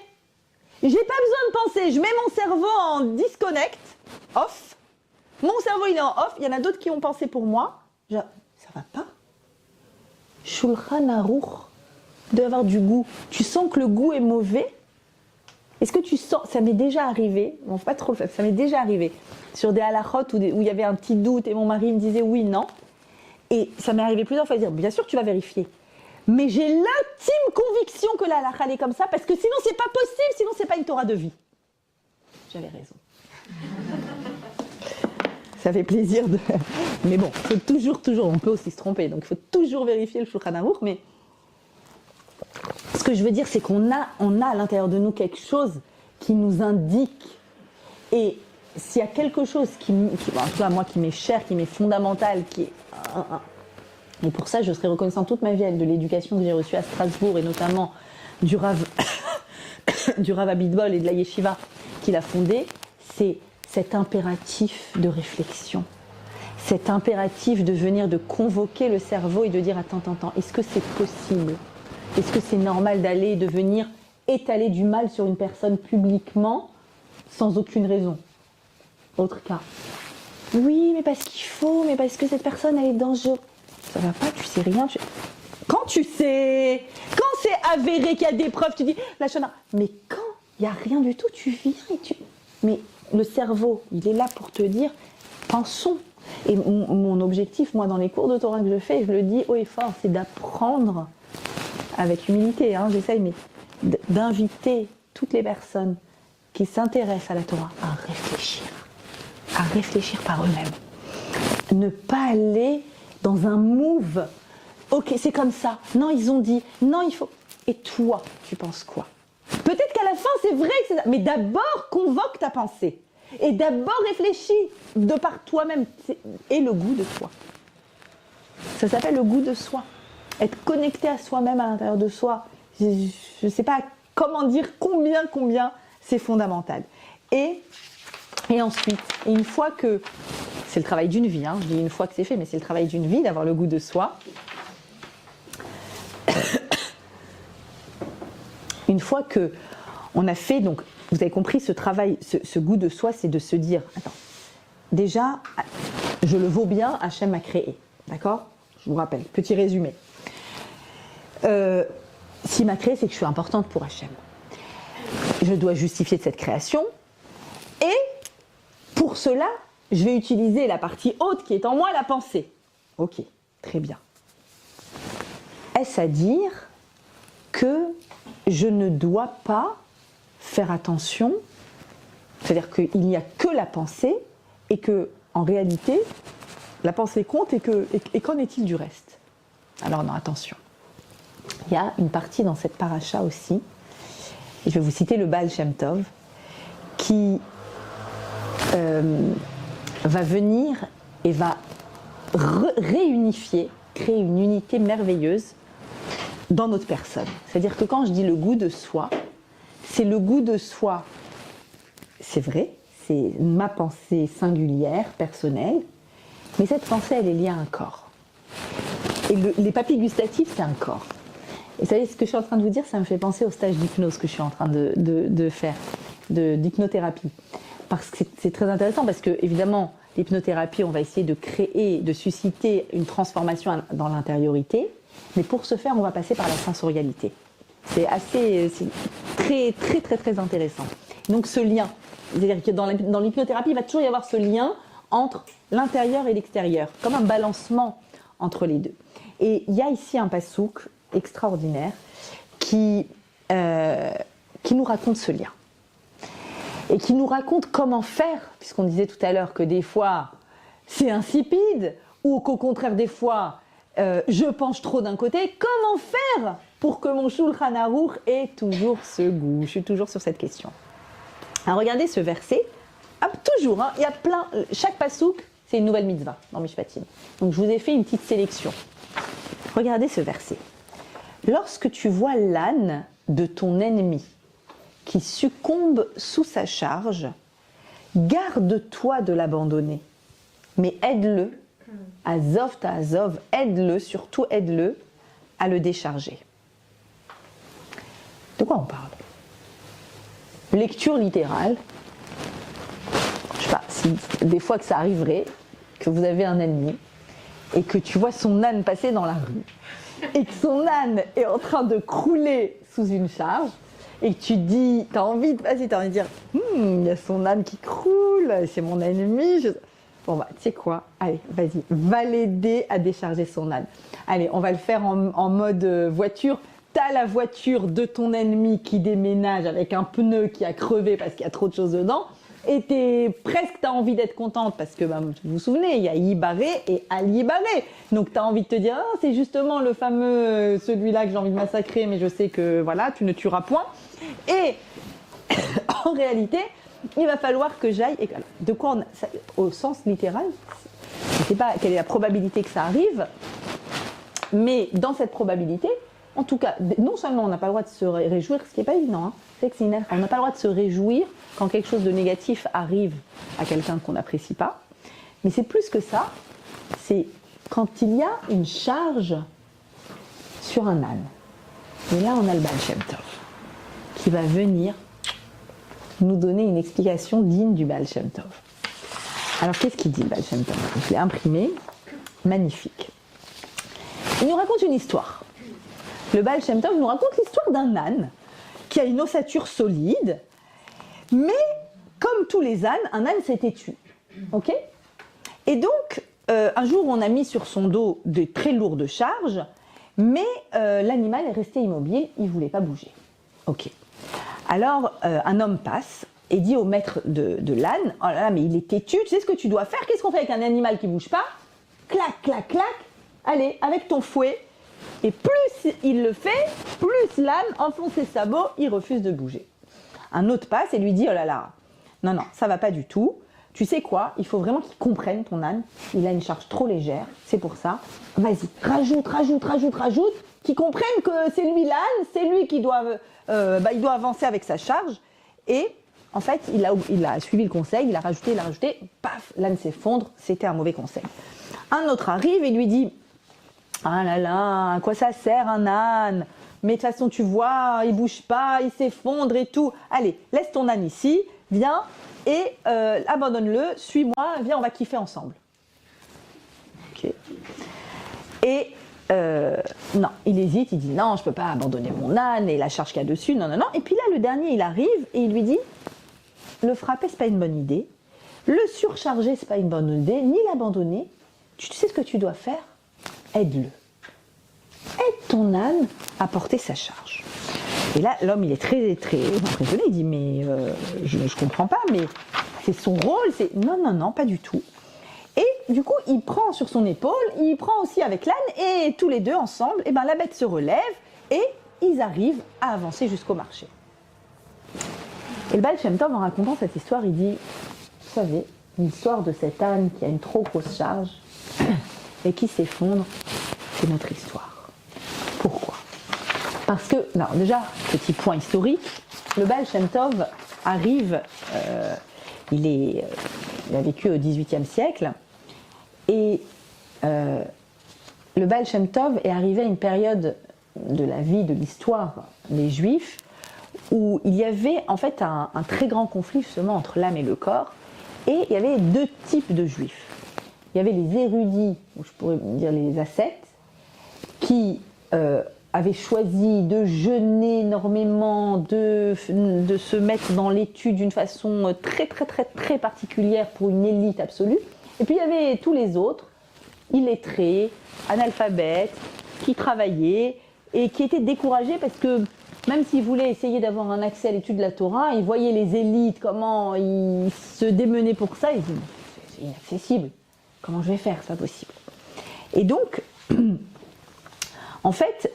J'ai pas besoin de penser, je mets mon cerveau en disconnect, off. Mon cerveau il est en off, il y en a d'autres qui ont pensé pour moi. Ça va pas. Shulchan Aruch doit avoir du goût. Tu sens que le goût est mauvais. Est-ce que tu sens, ça m'est déjà arrivé, bon, faut pas trop le faire, ça m'est déjà arrivé, sur des halachot où il y avait un petit doute et mon mari me disait oui, non. Et ça m'est arrivé plusieurs fois de dire, bien sûr tu vas vérifier. Mais j'ai l'intime conviction que la halakha est comme ça, parce que sinon c'est pas possible, sinon c'est pas une Torah de vie. J'avais raison. Ça fait plaisir de... Mais bon, il faut toujours, on peut aussi se tromper, donc il faut toujours vérifier le Shulchan Aruch, mais... Ce que je veux dire, c'est qu'on a à l'intérieur de nous quelque chose qui nous indique. Et s'il y a quelque chose en tout cas moi, qui m'est cher, qui m'est fondamental, qui est... Et pour ça, je serai reconnaissante toute ma vie de l'éducation que j'ai reçue à Strasbourg, et notamment du Rav Abitbol et de la Yeshiva qu'il a fondée, c'est cet impératif de réflexion. Cet impératif de venir, de convoquer le cerveau et de dire attends, est-ce que c'est possible ? Est-ce que c'est normal d'aller et de venir étaler du mal sur une personne publiquement sans aucune raison ? Autre cas. Oui, mais parce qu'il faut, mais parce que cette personne elle est dangereuse. Ça va pas, tu sais rien. Quand tu sais? Quand c'est avéré qu'il y a des preuves, tu dis la Shana. Mais quand il n'y a rien du tout, tu viens et tu. Mais le cerveau, il est là pour te dire pensons. Et mon objectif, moi, dans les cours de Torah que je fais, je le dis haut et fort, c'est d'apprendre avec humilité, hein, j'essaye, mais d'inviter toutes les personnes qui s'intéressent à la Torah à réfléchir par eux-mêmes. Ne pas aller dans un move. Ok, c'est comme ça. Non, ils ont dit. Non, il faut. Et toi, tu penses quoi? Peut-être qu'à la fin, c'est vrai que c'est ça. Mais d'abord, convoque ta pensée. Et d'abord, réfléchis de par toi-même. Et le goût de toi. Ça s'appelle le goût de soi. Être connecté à soi-même à l'intérieur de soi. Je ne sais pas comment dire combien c'est fondamental. Et ensuite, une fois que... C'est le travail d'une vie, hein, je dis une fois que c'est fait, mais c'est le travail d'une vie d'avoir le goût de soi. Une fois que on a fait, donc vous avez compris, ce travail, ce goût de soi, c'est de se dire, attends, déjà, je le vaux bien, Hachem m'a créé, d'accord? Je vous rappelle, petit résumé. S'il m'a créé, c'est que je suis importante pour Hachem. Je dois justifier de cette création, et pour cela, je vais utiliser la partie haute qui est en moi, la pensée. Ok, très bien. Est-ce à dire que je ne dois pas faire attention, c'est-à-dire qu'il n'y a que la pensée et que, en réalité, la pensée compte et qu'en est-il du reste? Alors non, attention. Il y a une partie dans cette paracha aussi, et je vais vous citer le Baal Shem Tov, qui va venir et va réunifier, créer une unité merveilleuse dans notre personne. C'est-à-dire que quand je dis le goût de soi, c'est le goût de soi, c'est vrai, c'est ma pensée singulière, personnelle, mais cette pensée, elle est liée à un corps. Et les papilles gustatives, c'est un corps. Et vous savez, ce que je suis en train de vous dire, ça me fait penser au stage d'hypnose que je suis en train de faire, d'hypnothérapie. Parce que c'est très intéressant, parce que, évidemment, l'hypnothérapie, on va essayer de créer, de susciter une transformation dans l'intériorité, mais pour ce faire, on va passer par la sensorialité. C'est très intéressant. Donc ce lien, c'est-à-dire que dans l'hypnothérapie, il va toujours y avoir ce lien entre l'intérieur et l'extérieur, comme un balancement entre les deux. Et il y a ici un passouk extraordinaire qui nous raconte ce lien. Et qui nous raconte comment faire, puisqu'on disait tout à l'heure que des fois, c'est insipide, ou qu'au contraire, des fois, je penche trop d'un côté. Comment faire pour que mon Shulchan Aruch ait toujours ce goût? Je suis toujours sur cette question. Alors, regardez ce verset. Ah, toujours, hein, il y a plein. Chaque pasouk, c'est une nouvelle mitzvah dans Mishpatim. Donc, je vous ai fait une petite sélection. Regardez ce verset. Lorsque tu vois l'âne de ton ennemi qui succombe sous sa charge, garde-toi de l'abandonner, mais aide-le, Azov ta Azov, aide-le, surtout aide-le à le décharger. De quoi on parle? Lecture littérale. Je sais pas, si des fois que ça arriverait, que vous avez un ennemi et que tu vois son âne passer dans la rue et que son âne est en train de crouler sous une charge, et que tu dis, t'as envie de dire, il y a son âne qui croule, c'est mon ennemi. Bon bah, tu sais quoi, allez, vas-y, va l'aider à décharger son âne. Allez, on va le faire en mode voiture. T'as la voiture de ton ennemi qui déménage avec un pneu qui a crevé parce qu'il y a trop de choses dedans, et t'as envie d'être contente parce que, vous vous souvenez, il y a Yibaré et Al-Yibaré. Donc t'as envie de te dire, c'est justement le fameux, celui-là que j'ai envie de massacrer, mais je sais que, voilà, tu ne tueras point. Et en réalité, il va falloir que j'aille, et de quoi au sens littéral, je ne sais pas quelle est la probabilité que ça arrive, mais dans cette probabilité, en tout cas, non seulement on n'a pas le droit de se réjouir, ce qui n'est pas évident, hein, c'est que on n'a pas le droit de se réjouir quand quelque chose de négatif arrive à quelqu'un qu'on n'apprécie pas, mais c'est plus que ça, c'est quand il y a une charge sur un âne. Et là, on a le Baal Shem Tov qui va venir nous donner une explication digne du Baal Shem Tov. Alors, qu'est-ce qu'il dit, le Baal Shem Tov? Je l'ai imprimé, magnifique. Il nous raconte une histoire. le Baal Shem Tov nous raconte l'histoire d'un âne qui a une ossature solide, mais comme tous les ânes, un âne s'est têtu. Ok ? Et donc, un jour, on a mis sur son dos de très lourdes charges, mais l'animal est resté immobile, il ne voulait pas bouger. Ok. Alors, un homme passe et dit au maître de l'âne, « Oh là là, mais il est têtu, tu sais ce que tu dois faire? Qu'est-ce qu'on fait avec un animal qui ne bouge pas? Clac, clac, clac, allez, avec ton fouet. » Et plus il le fait, plus l'âne enfonce ses sabots, il refuse de bouger. Un autre passe et lui dit, « Oh là là, non, non, ça va pas du tout. Tu sais quoi, il faut vraiment qu'il comprenne ton âne. Il a une charge trop légère, c'est pour ça. Vas-y, rajoute, qu'il comprenne que c'est lui l'âne, c'est lui qui doit, il doit avancer avec sa charge. » Et en fait, il a suivi le conseil, il a rajouté, paf, l'âne s'effondre, c'était un mauvais conseil. Un autre arrive et lui dit, ah là là, à quoi ça sert un âne? Mais de toute façon, tu vois, il bouge pas, il s'effondre et tout. Allez, laisse ton âne ici, viens et abandonne-le, suis-moi, viens, on va kiffer ensemble. Ok. Et non, il hésite, il dit non, je peux pas abandonner mon âne et la charge qu'il y a dessus, non. Et puis là, le dernier, il arrive et il lui dit, le frapper, c'est pas une bonne idée, le surcharger, c'est pas une bonne idée, ni l'abandonner. Tu sais ce que tu dois faire? Aide-le. Aide ton âne à porter sa charge. Et là, l'homme, il est très, très impressionné. Il dit, mais je ne comprends pas, mais c'est son rôle. Non, pas du tout. Et du coup, il prend sur son épaule, il prend aussi avec l'âne, et tous les deux ensemble, la bête se relève, et ils arrivent à avancer jusqu'au marché. Et le Baal Shem Tov, en racontant cette histoire, il dit, vous savez, l'histoire de cet âne qui a une trop grosse charge, et qui s'effondre, c'est notre histoire. Pourquoi? Parce que, non, déjà, petit point historique, le Baal Shem Tov arrive, il a vécu au XVIIIe siècle, et le Baal Shem Tov est arrivé à une période de la vie, de l'histoire des Juifs, où il y avait en fait un très grand conflit justement entre l'âme et le corps, et il y avait deux types de Juifs. Il y avait les érudits, ou je pourrais dire les ascètes, qui avaient choisi de jeûner énormément, de se mettre dans l'étude d'une façon très particulière pour une élite absolue. Et puis il y avait tous les autres, illettrés, analphabètes, qui travaillaient et qui étaient découragés parce que même s'ils voulaient essayer d'avoir un accès à l'étude de la Torah, ils voyaient les élites, comment ils se démenaient pour ça, ils disaient c'est inaccessible. Comment je vais faire? C'est pas possible. Et donc, en fait,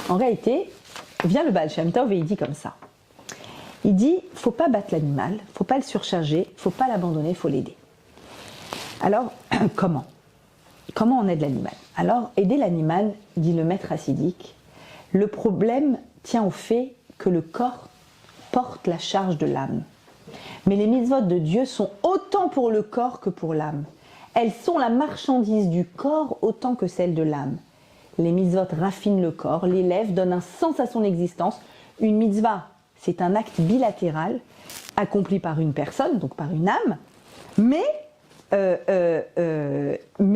en réalité, vient le Baal Shem Tov et il dit comme ça. Il dit, faut pas battre l'animal, faut pas le surcharger, faut pas l'abandonner, faut l'aider. Alors, comment on aide l'animal? Alors, aider l'animal, dit le maître hassidique, le problème tient au fait que le corps porte la charge de l'âme. Mais les mitzvot de Dieu sont autant pour le corps que pour l'âme. Elles sont la marchandise du corps autant que celle de l'âme. Les mitzvot raffinent le corps, l'élèvent, donnent un sens à son existence. Une mitzvah, c'est un acte bilatéral accompli par une personne, donc par une âme, mais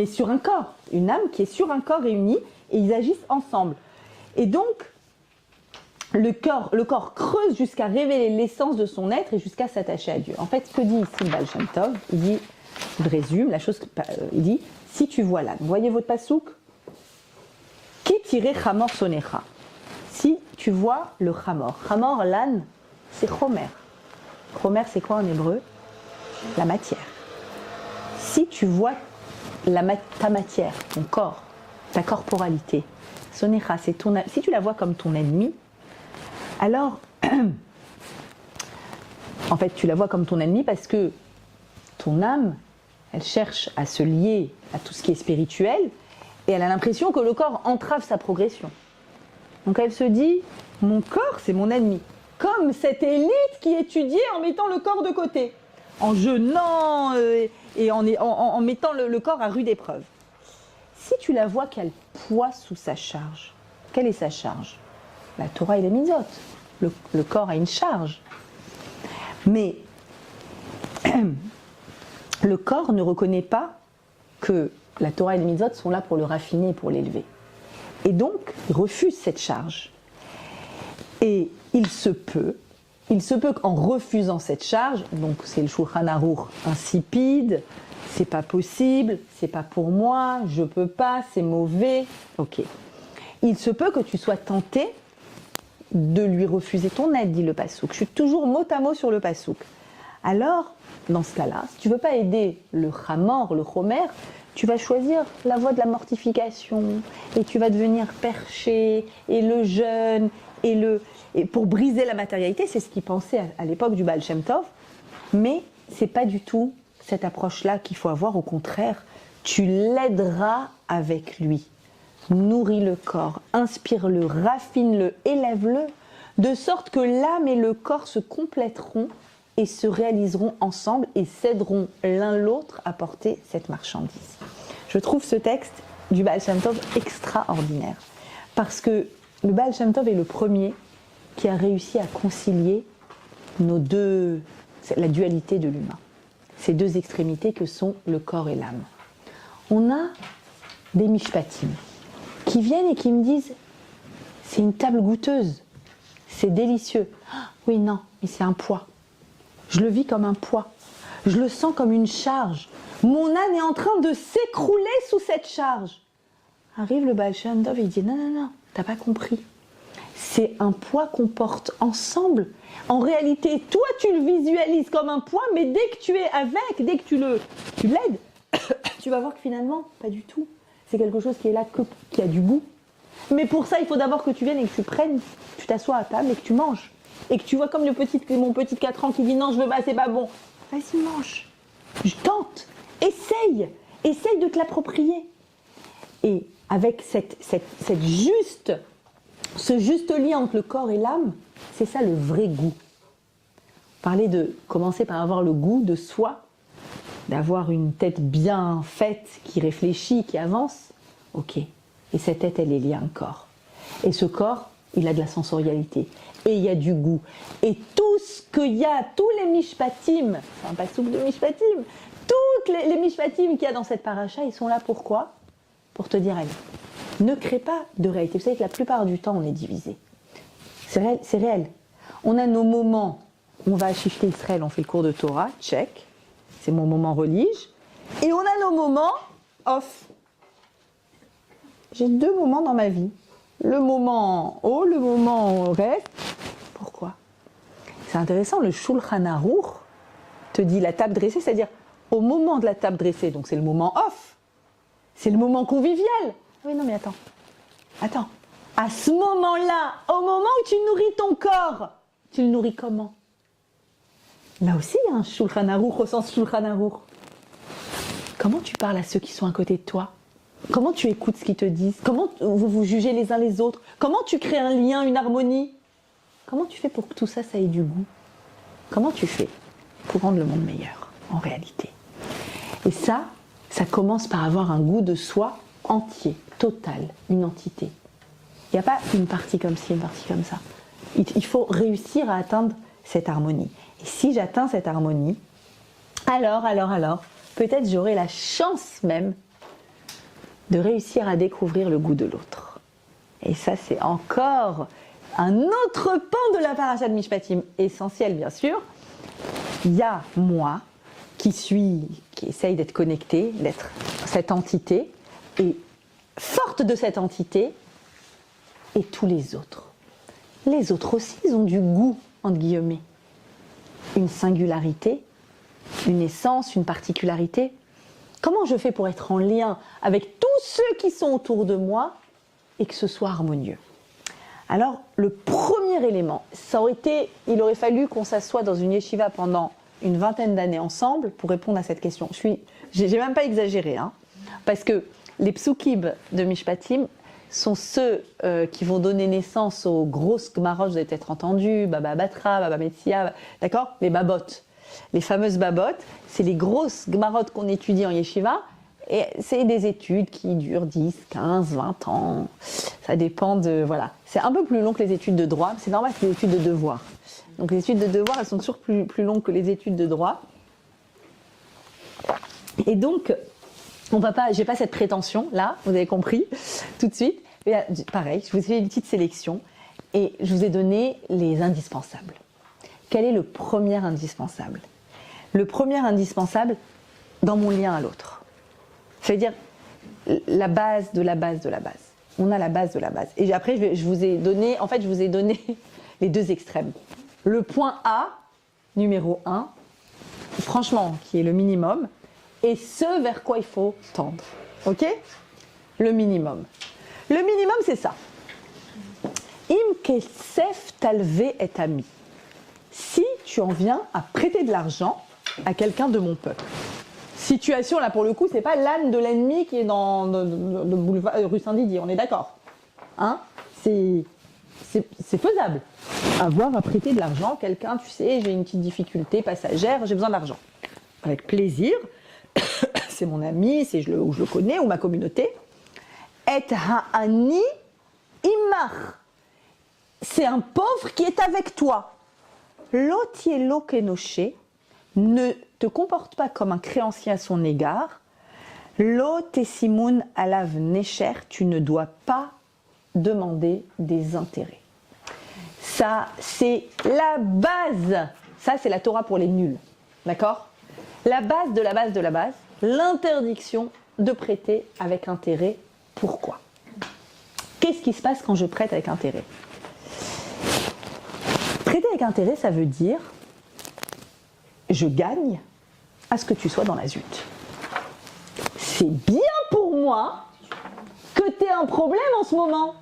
sur un corps. Une âme qui est sur un corps réuni et ils agissent ensemble. Et donc, le corps creuse jusqu'à révéler l'essence de son être et jusqu'à s'attacher à Dieu. En fait, ce que dit ici le Baal Shem Tov, il dit, je résume la chose, il dit, si tu vois l'âne, voyez votre pasouk, qui tiré chamor sonecha. Si tu vois le chamor, l'âne, c'est chomer. Chomer, c'est quoi en hébreu? La matière. Si tu vois ta matière, ton corps, ta corporalité, sonecha, c'est si tu la vois comme ton ennemi, alors, en fait, tu la vois comme ton ennemi parce que ton âme, elle cherche à se lier à tout ce qui est spirituel et elle a l'impression que le corps entrave sa progression. Donc elle se dit, mon corps, c'est mon ennemi. Comme cette élite qui étudiait en mettant le corps de côté, en jeûnant et en mettant le corps à rude épreuve. Si tu la vois qu'elle poids sous sa charge, quelle est sa charge? La Torah et les mitzvot. Le corps a une charge. Mais le corps ne reconnaît pas que la Torah et les mitzvot sont là pour le raffiner, pour l'élever. Et donc, il refuse cette charge. Et il se peut qu'en refusant cette charge, donc c'est le Shulchan Aruch insipide, c'est pas possible, c'est pas pour moi, je peux pas, c'est mauvais, ok. Il se peut que tu sois tenté de lui refuser ton aide, dit le Passouk. Je suis toujours mot à mot sur le Passouk. Alors, dans ce cas-là, si tu ne veux pas aider le Hamor, le Chomer, tu vas choisir la voie de la mortification et tu vas devenir perché et le jeûne et pour briser la matérialité, c'est ce qu'il pensait à l'époque du Baal Shem Tov, mais c'est pas du tout cette approche-là qu'il faut avoir. Au contraire, tu l'aideras avec lui. Nourris le corps, inspire-le, raffine-le, élève-le, de sorte que l'âme et le corps se compléteront et se réaliseront ensemble et s'aideront l'un l'autre à porter cette marchandise. Je trouve ce texte du Baal Shem Tov extraordinaire, parce que le Baal Shem Tov est le premier qui a réussi à concilier la dualité de l'humain, ces deux extrémités que sont le corps et l'âme. On a des mishpatim qui viennent et qui me disent « c'est une table goûteuse, c'est délicieux. Ah, oui, non, mais c'est un poids. Je le vis comme un poids. Je le sens comme une charge. Mon âne est en train de s'écrouler sous cette charge. » Arrive le Baal Shem Tov et il dit « non, t'as pas compris. C'est un poids qu'on porte ensemble. En réalité, toi, tu le visualises comme un poids, mais dès que tu es avec, dès que tu l'aides, tu vas voir que finalement, pas du tout. C'est quelque chose qui est là, qui a du goût. Mais pour ça, il faut d'abord que tu viennes et que tu t'assoies à table et que tu manges. Et que tu vois comme mon petit 4 ans qui dit non, je veux pas, c'est pas bon. Vas-y, mange. Je tente. Essaye de te l'approprier. Et avec ce juste lien entre le corps et l'âme, c'est ça le vrai goût. Parler de commencer par avoir le goût de soi, d'avoir une tête bien faite, qui réfléchit, qui avance, ok. Et cette tête, elle est liée à un corps. Et ce corps, il a de la sensorialité. Et il y a du goût. Et tout ce qu'il y a, tous les mishpatim, c'est un passouk de mishpatim, toutes les mishpatim qu'il y a dans cette paracha, ils sont là pourquoi ? Pour te dire, allez, ne crée pas de réalité. Vous savez que la plupart du temps, on est divisé. C'est réel. On a nos moments, on va à Shifte Israël, on fait le cours de Torah, check. C'est mon moment religieux. Et on a nos moments off. J'ai 2 moments dans ma vie. Le moment haut, le moment reste. Pourquoi ? C'est intéressant, le Shulchan Aruch te dit la table dressée, c'est-à-dire au moment de la table dressée, donc c'est le moment off. C'est le moment convivial. Oui, non, mais attends. À ce moment-là, au moment où tu nourris ton corps, tu le nourris comment ? Là aussi, il y a un Shulchan Aruch au sens Shulchan Aruch. Comment tu parles à ceux qui sont à côté de toi ? Comment tu écoutes ce qu'ils te disent ? Comment vous vous jugez les uns les autres ? Comment tu crées un lien, une harmonie ? Comment tu fais pour que tout ça, ça ait du goût ? Comment tu fais pour rendre le monde meilleur, en réalité ? Et ça commence par avoir un goût de soi entier, total, une entité. Il n'y a pas une partie comme ci, une partie comme ça. Il faut réussir à atteindre cette harmonie. Et si j'atteins cette harmonie, alors, peut-être j'aurai la chance même de réussir à découvrir le goût de l'autre. Et ça, c'est encore un autre pan de la paracha de Mishpatim, essentiel bien sûr. Il y a moi qui essaye d'être connecté, d'être cette entité, et forte de cette entité, et tous les autres. Les autres aussi, ils ont du goût, entre guillemets. Une singularité, une essence, une particularité. Comment je fais pour être en lien avec tous ceux qui sont autour de moi et que ce soit harmonieux ? Alors, le premier élément, il aurait fallu qu'on s'assoie dans une yeshiva pendant une 20aine d'années ensemble pour répondre à cette question. J'ai même pas exagéré, parce que les psukim de Mishpatim sont ceux qui vont donner naissance aux grosses gmarot, vous avez peut-être entendu, Baba Batra, Baba Metsia, d'accord ? Les babot. Les fameuses babot, c'est les grosses gmarot qu'on étudie en yeshiva, et c'est des études qui durent 10, 15, 20 ans. Ça dépend de... Voilà. C'est un peu plus long que les études de droit, c'est normal, c'est des études de devoir. Donc les études de devoir, elles sont toujours plus longues que les études de droit. Et donc, j'ai pas cette prétention, là, vous avez compris, tout de suite, pareil, je vous ai fait une petite sélection et je vous ai donné les indispensables. Quel est le premier indispensable? Le premier indispensable dans mon lien à l'autre. C'est-à-dire la base de la base de la base. On a la base de la base. Et après, je vous ai donné les deux extrêmes. Le point A, numéro 1, franchement, qui est le minimum, et ce vers quoi il faut tendre. Ok? Le minimum. Le minimum, c'est ça. Im kesef talve et ami. Si tu en viens à prêter de l'argent à quelqu'un de mon peuple. Situation, là, pour le coup, c'est pas l'âne de l'ennemi qui est dans le boulevard rue Saint-Didier, on est d'accord. Hein? C'est faisable. Avoir à prêter de l'argent à quelqu'un, tu sais, j'ai une petite difficulté passagère, j'ai besoin d'argent. Avec plaisir, c'est mon ami, ou je le connais, ou ma communauté. Et ha'ani imar. C'est un pauvre qui est avec toi. Lotielo kenoché, ne te comporte pas comme un créancier à son égard. Lo tesimun alav necher, tu ne dois pas demander des intérêts. Ça, c'est la base. Ça, c'est la Torah pour les nuls. D'accord? La base de la base de la base, l'interdiction de prêter avec intérêt. Pourquoi? Qu'est-ce qui se passe quand je prête avec intérêt? Prêter avec intérêt, ça veut dire je gagne à ce que tu sois dans la zut. C'est bien pour moi que tu aies un problème en ce moment.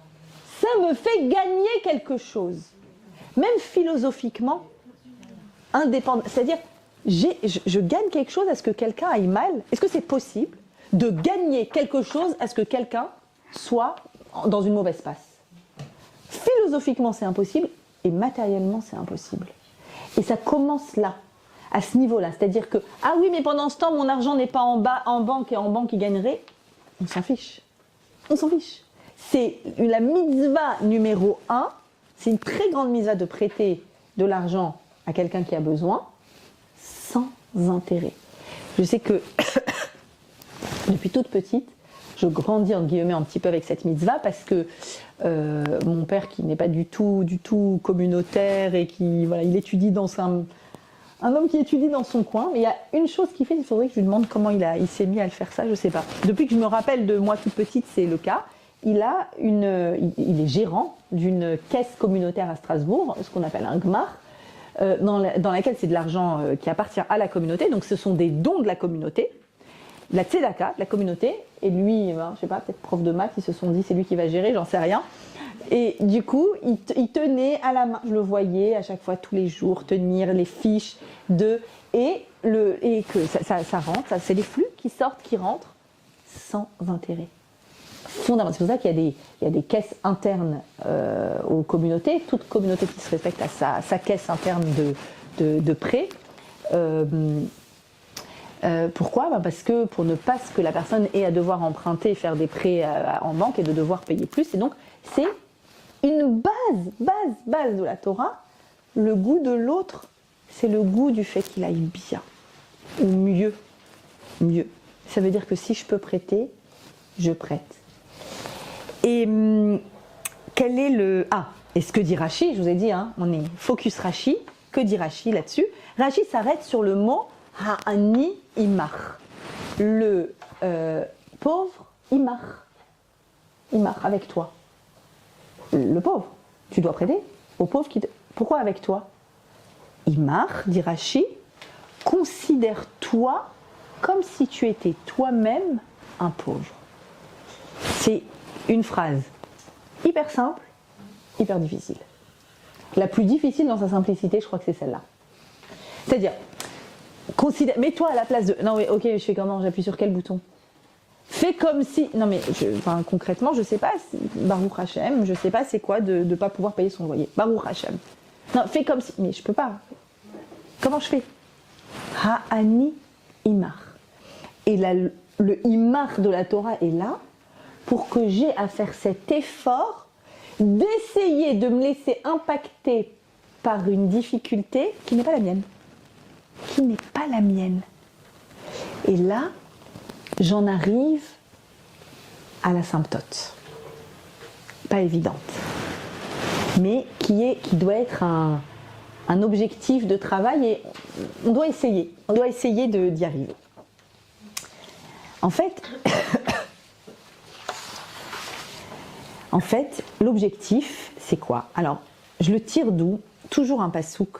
Ça me fait gagner quelque chose. Même philosophiquement, indépendant. C'est-à-dire, je gagne quelque chose à ce que quelqu'un aille mal. Est-ce que c'est possible de gagner quelque chose à ce que quelqu'un soit dans une mauvaise passe? Philosophiquement, c'est impossible et matériellement, c'est impossible. Et ça commence là, à ce niveau-là. C'est-à-dire que, ah oui, mais pendant ce temps, mon argent n'est pas en banque et en banque, il gagnerait. On s'en fiche. On s'en fiche. C'est la mitzvah numéro 1. C'est une très grande mitzvah de prêter de l'argent à quelqu'un qui a besoin sans intérêt. Je sais que depuis toute petite, je grandis en guillemets un petit peu avec cette mitzvah parce que mon père qui n'est pas du tout communautaire et qui voilà, il étudie dans un homme qui étudie dans son coin, mais il y a une chose qu'il fait, il faudrait que je lui demande comment il s'est mis à le faire ça, je sais pas. Depuis que je me rappelle de moi toute petite, c'est le cas. Il est gérant d'une caisse communautaire à Strasbourg, ce qu'on appelle un gmar, dans laquelle c'est de l'argent qui appartient à la communauté. Donc ce sont des dons de la communauté, la tzedaka de la communauté. Et lui, je sais pas, peut-être prof de maths, ils se sont dit c'est lui qui va gérer, j'en sais rien. Et du coup, il tenait à la main, je le voyais à chaque fois tous les jours tenir les fiches et que ça rentre, c'est les flux qui sortent, qui rentrent sans intérêt. Fondamental. C'est pour ça qu'il y a des caisses internes aux communautés. Toute communauté qui se respecte a sa caisse interne de prêt. Pourquoi? Parce que pour ne pas que la personne ait à devoir emprunter et faire des prêts en banque et de devoir payer plus. Et donc, c'est une base de la Torah. Le goût de l'autre, c'est le goût du fait qu'il aille bien. Ou mieux. Ça veut dire que si je peux prêter, je prête. Et quel est le... Ah, et ce que dit Rashi, je vous ai dit, hein, on est focus Rashi. Que dit Rashi là-dessus? Rashi s'arrête sur le mot ha'ani imar. Le pauvre imar. Imar, avec toi. Le pauvre, tu dois prêter au pauvre qui te... Pourquoi avec toi? Imar, dit Rashi, considère-toi comme si tu étais toi-même un pauvre. C'est une phrase hyper simple, hyper difficile. La plus difficile dans sa simplicité, je crois que c'est celle-là. C'est-à-dire, mets-toi à la place de... Non mais ok, je fais comment? J'appuie sur quel bouton? Fais comme si... Non mais, concrètement, je sais pas, Baruch Hashem, je sais pas c'est quoi de ne pas pouvoir payer son loyer. Baruch Hashem. Non, fais comme si... Mais je peux pas. Comment je fais? Ha'ani imar. Et le imar de la Torah est là pour que j'ai à faire cet effort d'essayer de me laisser impacter par une difficulté qui n'est pas la mienne. Qui n'est pas la mienne. Et là, j'en arrive à l'asymptote. pas évidente, mais qui doit être un objectif de travail et on doit essayer d'y arriver. En fait, l'objectif, c'est quoi? Alors, je le tire d'où? Toujours un pasouk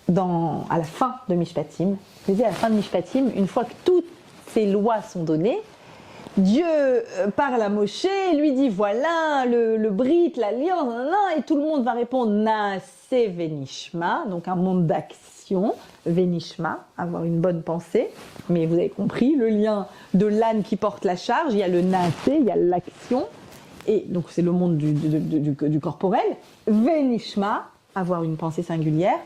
à la fin de Mishpatim. Je disais, à la fin de Mishpatim, une fois que toutes ces lois sont données, Dieu parle à Moshe, lui dit voilà le brit, l'alliance, et tout le monde va répondre Naase Venishma, donc un monde d'action, Venishma, avoir une bonne pensée. Mais vous avez compris, le lien de l'âne qui porte la charge, il y a le Naase, il y a l'action, et donc c'est le monde du corporel. Venishma, avoir une pensée singulière.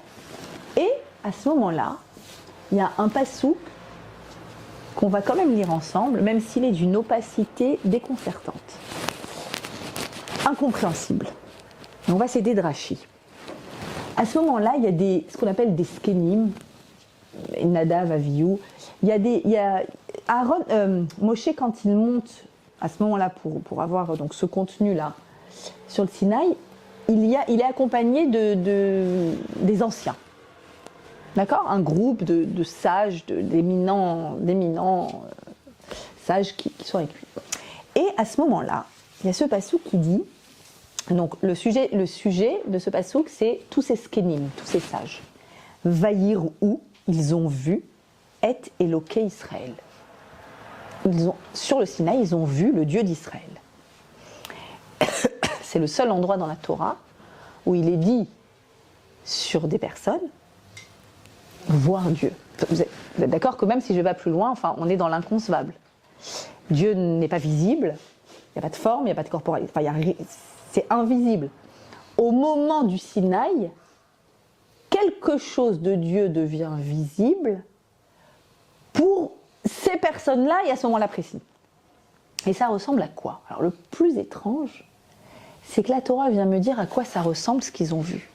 Et à ce moment-là, il y a un pasouk qu'on va quand même lire ensemble, même s'il est d'une opacité déconcertante, incompréhensible. Et on va s'aider de Rashi. À ce moment-là, il y a ce qu'on appelle des skenim, Nadav, Avihu. Moshe, quand il monte à ce moment-là pour avoir donc ce contenu-là sur le Sinaï, il est accompagné des anciens. D'accord? Un groupe de sages, d'éminents sages qui sont avec lui. Et à ce moment-là, il y a ce passouk qui dit, donc le sujet de ce passouk, c'est tous ces skenim, tous ces sages. Vaïr où ils ont vu et Eloké Israël. Sur le Sinaï, ils ont vu le Dieu d'Israël. C'est le seul endroit dans la Torah où il est dit sur des personnes voir Dieu. Vous êtes d'accord que même si je vais plus loin, enfin, on est dans l'inconcevable. Dieu n'est pas visible, il n'y a pas de forme, il n'y a pas de corporalité, c'est invisible. Au moment du Sinaï, quelque chose de Dieu devient visible pour ces personnes-là et à ce moment-là précis. Et ça ressemble à quoi? Alors le plus étrange, c'est que la Torah vient me dire à quoi ça ressemble ce qu'ils ont vu.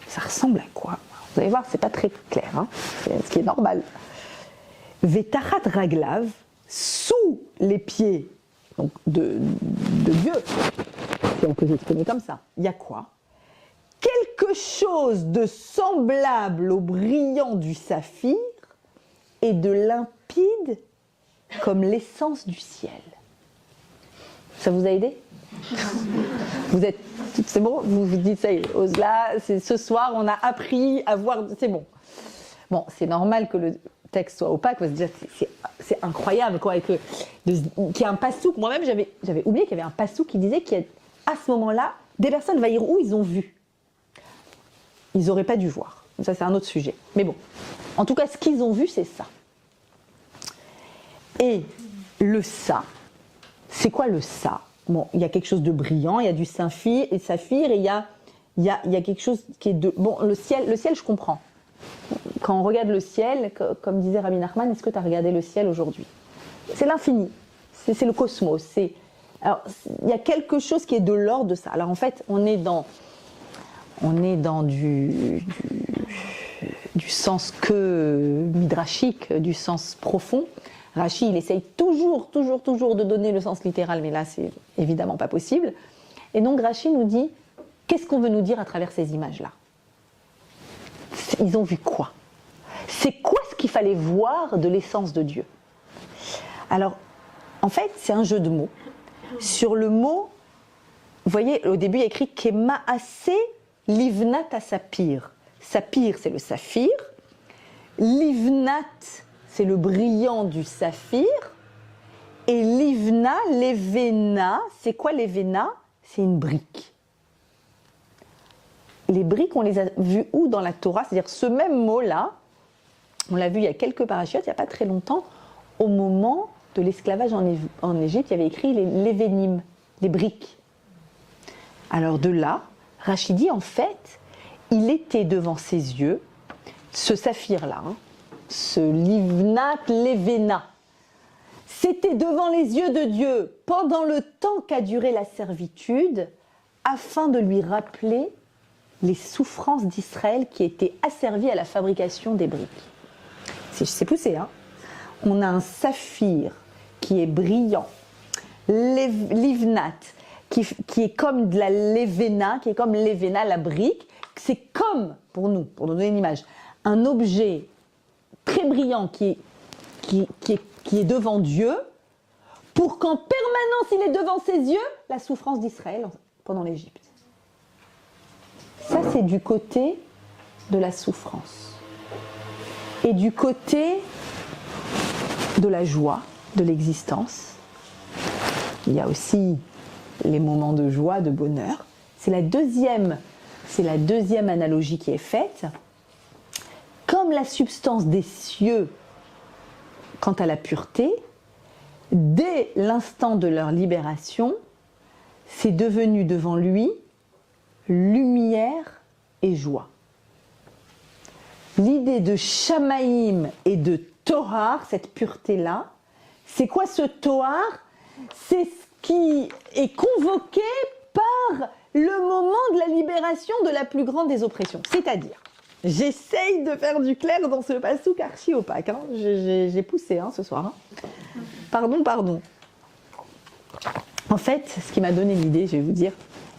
Ça ressemble à quoi? Vous allez voir, c'est pas très clair, hein, ce qui est normal. Vetachat raglav, sous les pieds donc de Dieu, si on peut s'exprimer comme ça, il y a quoi? Quelque chose de semblable au brillant du saphir et de limpide comme l'essence du ciel. Ça vous a aidé? Vous êtes, c'est bon? Vous vous dites ça y est, là, ce soir on a appris à voir, c'est bon. Bon, c'est normal que le texte soit opaque, parce que c'est incroyable quoi, qu'il y ait un passouk. Moi-même j'avais oublié qu'il y avait un passouk qui disait qu'à ce moment-là, des personnes où ils ont vu. Ils n'auraient pas dû voir. Ça c'est un autre sujet. Mais bon, en tout cas ce qu'ils ont vu c'est ça. Et le ça, c'est quoi le ça? Bon, il y a quelque chose de brillant, il y a du saphir, et il y a quelque chose qui est de... Bon, le ciel, je comprends. Quand on regarde le ciel, comme disait Rabbi Nachman, est-ce que tu as regardé le ciel aujourd'hui? C'est l'infini, c'est le cosmos. Alors, il y a quelque chose qui est de l'ordre de ça. Alors en fait, on est dans du sens que midrashique, du sens profond. Rashi, il essaye toujours de donner le sens littéral, mais là, c'est évidemment pas possible. Et donc, Rashi nous dit, qu'est-ce qu'on veut nous dire à travers ces images-là? Ils ont vu quoi? C'est quoi ce qu'il fallait voir de l'essence de Dieu? Alors, en fait, c'est un jeu de mots. Sur le mot, vous voyez, au début, il y a écrit « Kema'ase livnat asapir ». Sapir, c'est le saphir. Livnat, c'est le brillant du saphir. Et livna, levena, c'est quoi levena? C'est une brique. Les briques, on les a vues où dans la Torah? C'est-à-dire ce même mot-là, on l'a vu il y a quelques parachutes, il n'y a pas très longtemps, au moment de l'esclavage en Égypte, il y avait écrit les levenim, les briques. Alors de là, Rashi dit en fait, il était devant ses yeux, ce saphir-là, ce livnat levena, c'était devant les yeux de Dieu pendant le temps qu'a duré la servitude, afin de lui rappeler les souffrances d'Israël qui étaient asservies à la fabrication des briques. C'est poussé, hein? On a un saphir qui est brillant, livnat, qui est comme de la levena, qui est comme levena, la brique. C'est comme, pour nous donner une image, un objet très brillant qui est devant Dieu, pour qu'en permanence il est devant ses yeux la souffrance d'Israël pendant l'Égypte. Ça, c'est du côté de la souffrance. Et du côté de la joie, de l'existence, il y a aussi les moments de joie, de bonheur. C'est la deuxième analogie qui est faite. Comme la substance des cieux, quant à la pureté, dès l'instant de leur libération, c'est devenu devant lui lumière et joie. L'idée de Shamaïm et de Tohar, cette pureté-là, c'est quoi ce Tohar? C'est ce qui est convoqué par le moment de la libération de la plus grande des oppressions. C'est-à-dire, j'essaye de faire du clair dans ce passouk archi opaque. Hein. J'ai poussé ce soir. Hein. Pardon. En fait, ce qui m'a donné l'idée, je vais vous dire,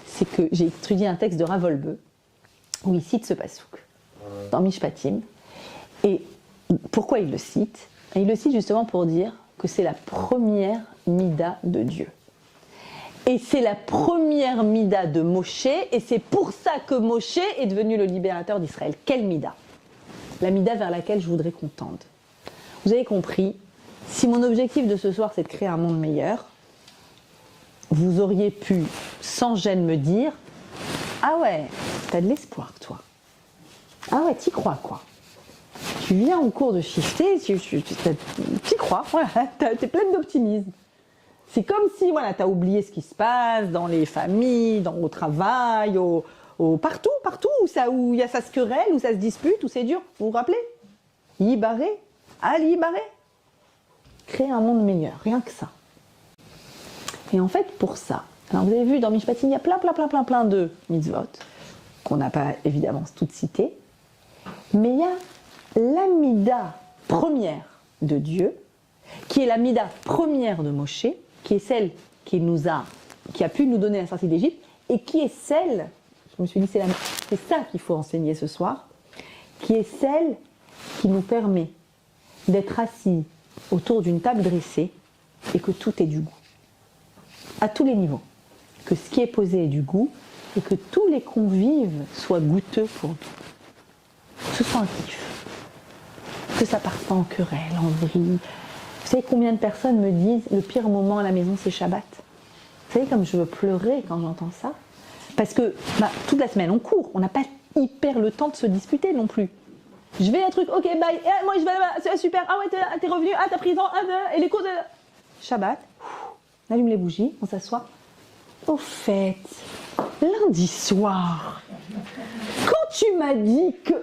c'est que j'ai étudié un texte de Rav Wolbe où il cite ce passouk dans Mishpatim. Et pourquoi il le cite? Il le cite justement pour dire que c'est la première mida de Dieu. Et c'est la première mida de Moshe, et c'est pour ça que Moshe est devenu le libérateur d'Israël. Quelle mida? La mida vers laquelle je voudrais qu'on tende. Vous avez compris, si mon objectif de ce soir c'est de créer un monde meilleur, vous auriez pu sans gêne me dire « Ah ouais, t'as de l'espoir toi. Ah ouais, t'y crois quoi. Tu viens au cours de Shifté, t'y crois, voilà, t'es pleine d'optimisme. » C'est comme si t'as oublié ce qui se passe dans les familles, au travail, partout où il y a ça se querelle, où ça se dispute, où c'est dur. Vous vous rappelez? Yibaré, Yibaré. Créer un monde meilleur, rien que ça. Et en fait, pour ça, alors vous avez vu dans Mishpatim, il y a plein de mitzvot, qu'on n'a pas évidemment toutes citées, mais il y a la mida première de Dieu, qui est la mida première de Moshe, qui est celle qui a pu nous donner la sortie d'Égypte, et qui est celle, je me suis dit c'est ça qu'il faut enseigner ce soir, qui est celle qui nous permet d'être assis autour d'une table dressée et que tout est du goût. À tous les niveaux. Que ce qui est posé ait du goût et que tous les convives soient goûteux pour nous. Que ce soit un kiff. Que ça parte pas en querelle, en vrille. Vous savez combien de personnes me disent le pire moment à la maison c'est Shabbat? Vous savez comme je veux pleurer quand j'entends ça? Parce que toute la semaine on court, on n'a pas hyper le temps de se disputer non plus. Je vais un truc, ok bye, moi je vais là-bas, c'est super, ah ouais t'es revenu, ah t'as pris le temps, et les cours de... Shabbat, on allume les bougies, on s'assoit. Au fait, lundi soir, quand tu m'as dit que...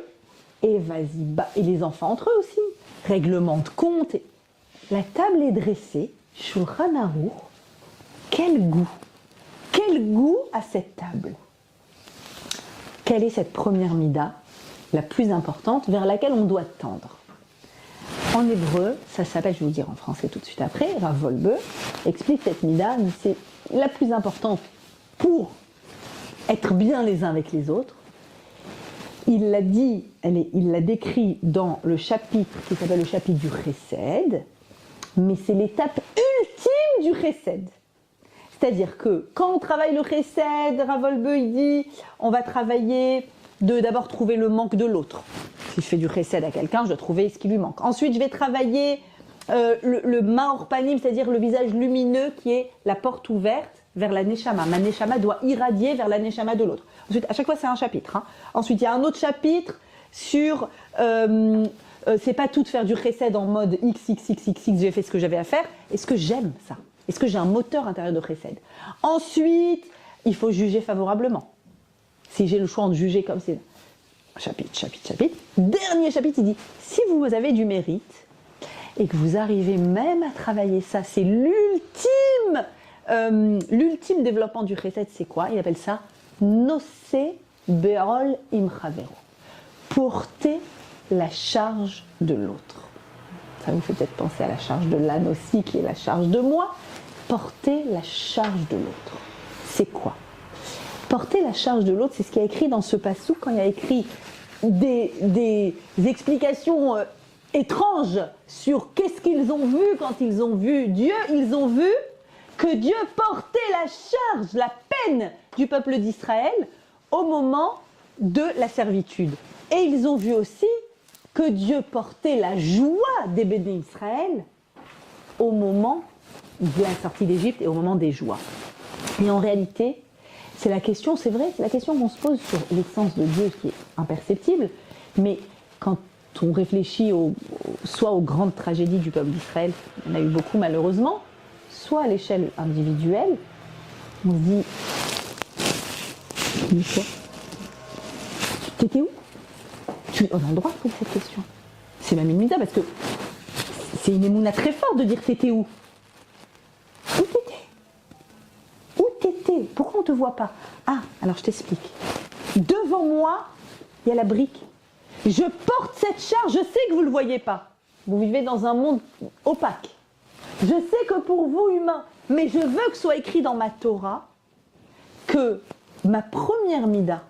Et vas-y, et les enfants entre eux aussi, règlement de compte. La table est dressée, Shulchan Aruch, quel goût à cette table. Quelle est cette première mida, la plus importante, vers laquelle on doit tendre? En hébreu, ça s'appelle, je vais vous dire en français tout de suite après, Rav Wolbe explique cette mida, mais c'est la plus importante pour être bien les uns avec les autres. Il l'a dit, il l'a décrit dans le chapitre qui s'appelle le chapitre du Chesed, mais c'est l'étape ultime du Chesed. C'est-à-dire que quand on travaille le Chesed, Rav Wolbe il dit, on va travailler de d'abord trouver le manque de l'autre. Si je fais du Chesed à quelqu'un, je dois trouver ce qui lui manque. Ensuite, je vais travailler le Maor Panim, c'est-à-dire le visage lumineux qui est la porte ouverte vers la Neshama. Ma Neshama doit irradier vers la Neshama de l'autre. Ensuite, à chaque fois, c'est un chapitre. Hein. Ensuite, il y a un autre chapitre sur... c'est pas tout de faire du Chesed en mode XXXXX, j'ai fait ce que j'avais à faire. Est-ce que j'aime ça? Est-ce que j'ai un moteur intérieur de Chesed? Ensuite, il faut juger favorablement. Si j'ai le choix de juger comme c'est... Chapitre. Dernier chapitre, il dit, si vous avez du mérite et que vous arrivez même à travailler ça, c'est l'ultime développement du Chesed, c'est quoi? Il appelle ça Nosé Be'ol Imchavero. Porter la charge de l'autre. Ça vous fait peut-être penser à la charge de l'âne aussi, qui est la charge de moi. Porter la charge de l'autre. c'est quoi? Porter la charge de l'autre, c'est ce qui est écrit dans ce passouk quand il y a écrit des explications étranges sur qu'est-ce qu'ils ont vu quand ils ont vu Dieu. Ils ont vu que Dieu portait la charge, la peine du peuple d'Israël au moment de la servitude. Et ils ont vu aussi que Dieu portait la joie des bénis Israël au moment de la sortie d'Égypte et au moment des joies. Et en réalité, c'est la question, c'est vrai, c'est la question qu'on se pose sur l'essence de Dieu qui est imperceptible, mais quand on réfléchit soit aux grandes tragédies du peuple d'Israël, il y en a eu beaucoup malheureusement, soit à l'échelle individuelle, on se dit, quoi? T'étais où? On a le droit de poser cette question. C'est même une mida parce que c'est une émouna très forte de dire t'étais où? Où t'étais? Où t'étais? Pourquoi on ne te voit pas? Ah, alors je t'explique. Devant moi, il y a la brique. Je porte cette charge, je sais que vous ne le voyez pas. Vous vivez dans un monde opaque. Je sais que pour vous, humains, mais je veux que soit écrit dans ma Torah que ma première mida,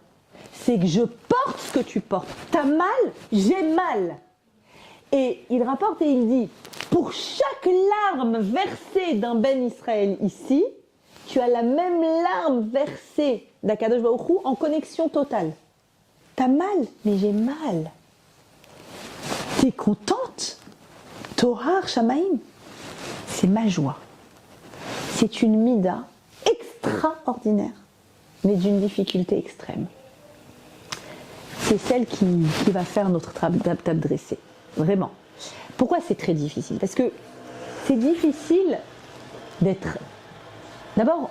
c'est que je porte ce que tu portes. T'as mal, j'ai mal. Et il rapporte et il dit, pour chaque larme versée d'un Ben Israël ici, tu as la même larme versée d'Akadosh Baruch Hu en connexion totale. T'as mal, mais j'ai mal. T'es contente? Tohar Shamaim. C'est ma joie. C'est une mida extraordinaire, mais d'une difficulté extrême. C'est celle qui va faire notre table dressée. Vraiment. Pourquoi c'est très difficile? Parce que c'est difficile d'être... D'abord,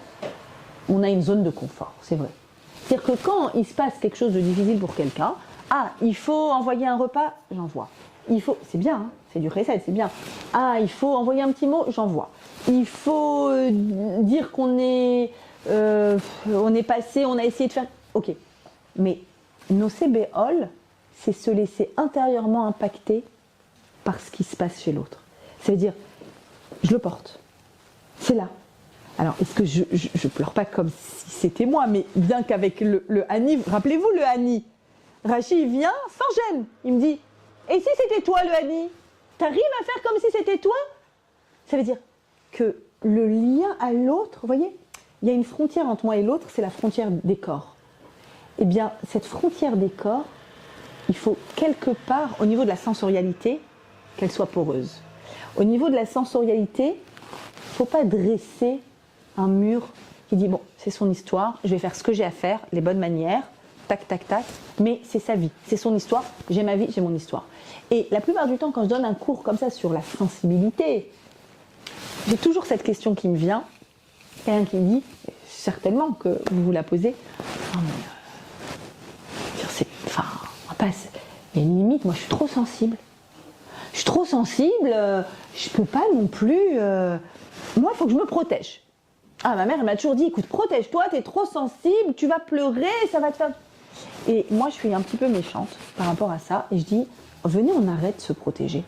on a une zone de confort, c'est vrai. C'est-à-dire que quand il se passe quelque chose de difficile pour quelqu'un, il faut envoyer un repas, j'envoie. C'est bien, hein, c'est du recette, c'est bien. Il faut envoyer un petit mot, j'envoie. Il faut dire qu'on est passé, on a essayé de faire... Ok, mais Nosé Béol, c'est se laisser intérieurement impacter par ce qui se passe chez l'autre. C'est-à-dire, je le porte, c'est là. Alors, est-ce que je pleure pas comme si c'était moi, mais bien qu'avec le Hani, rappelez-vous le Hani, Rachid vient sans gêne, il me dit, et si c'était toi le Hani, t'arrives à faire comme si c'était toi? Ça veut dire que le lien à l'autre, vous voyez, il y a une frontière entre moi et l'autre, c'est la frontière des corps. Eh bien, cette frontière des corps, il faut quelque part, au niveau de la sensorialité, qu'elle soit poreuse. Au niveau de la sensorialité, il ne faut pas dresser un mur qui dit, bon, c'est son histoire, je vais faire ce que j'ai à faire, les bonnes manières, tac, tac, tac, mais c'est sa vie, c'est son histoire, j'ai ma vie, j'ai mon histoire. Et la plupart du temps, quand je donne un cours comme ça sur la sensibilité, j'ai toujours cette question qui me vient, quelqu'un qui me dit, certainement que vous vous la posez, non mais, il y a une limite, moi je suis trop sensible. Je suis trop sensible, je peux pas non plus... moi, il faut que je me protège. Ma mère, elle m'a toujours dit, écoute, protège-toi, t'es trop sensible, tu vas pleurer, ça va te faire... Et moi, je suis un petit peu méchante par rapport à ça, et je dis, venez, on arrête de se protéger.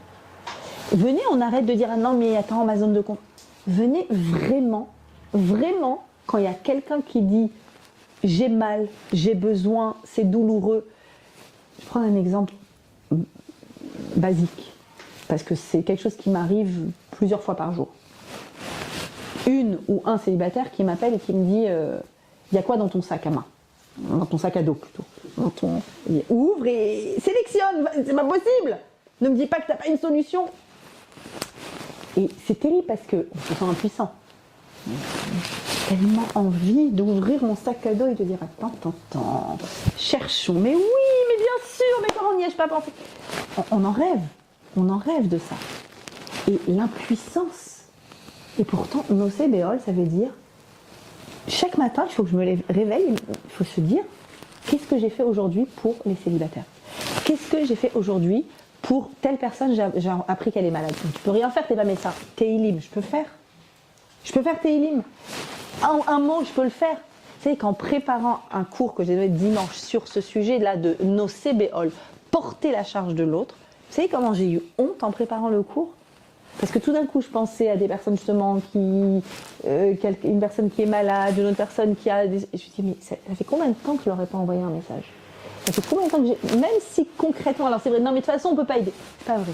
Venez, on arrête de dire, ah non, mais attends, ma zone de confort. Venez vraiment, vraiment, quand il y a quelqu'un qui dit, j'ai mal, j'ai besoin, c'est douloureux. Je prends un exemple basique, parce que c'est quelque chose qui m'arrive plusieurs fois par jour. Une ou un célibataire qui m'appelle et qui me dit il y a quoi dans ton sac à main? Dans ton sac à dos plutôt. Ouvre et sélectionne, c'est pas possible. Ne me dis pas que t'as pas une solution. Et c'est terrible parce qu'on se sent impuissant. J'ai tellement envie d'ouvrir mon sac à dos et de dire attends, cherchons. Mais oui, mais bien sûr, mais comment n'y ai-je pas pensé? On en rêve de ça. Et l'impuissance. Et pourtant, Nosé Béol, ça veut dire chaque matin, il faut que je me réveille, il faut se dire qu'est-ce que j'ai fait aujourd'hui pour les célibataires? Qu'est-ce que j'ai fait aujourd'hui pour telle personne, j'ai appris qu'elle est malade? Tu peux rien faire, t'es pas médecin. Téhilim, je peux faire. Je peux faire Téhilim. Un mot, je peux le faire. Vous savez qu'en préparant un cours que j'ai donné dimanche sur ce sujet-là de Nosé Béol, porter la charge de l'autre, vous savez comment j'ai eu honte en préparant le cours? Parce que tout d'un coup, je pensais à des personnes justement une personne qui est malade, une autre personne qui a des... Et je me suis dit, mais ça fait combien de temps que je leur ai pas envoyé un message? Ça fait combien de temps que j'ai... Même si concrètement, alors c'est vrai, non mais de toute façon, on peut pas aider. C'est pas vrai.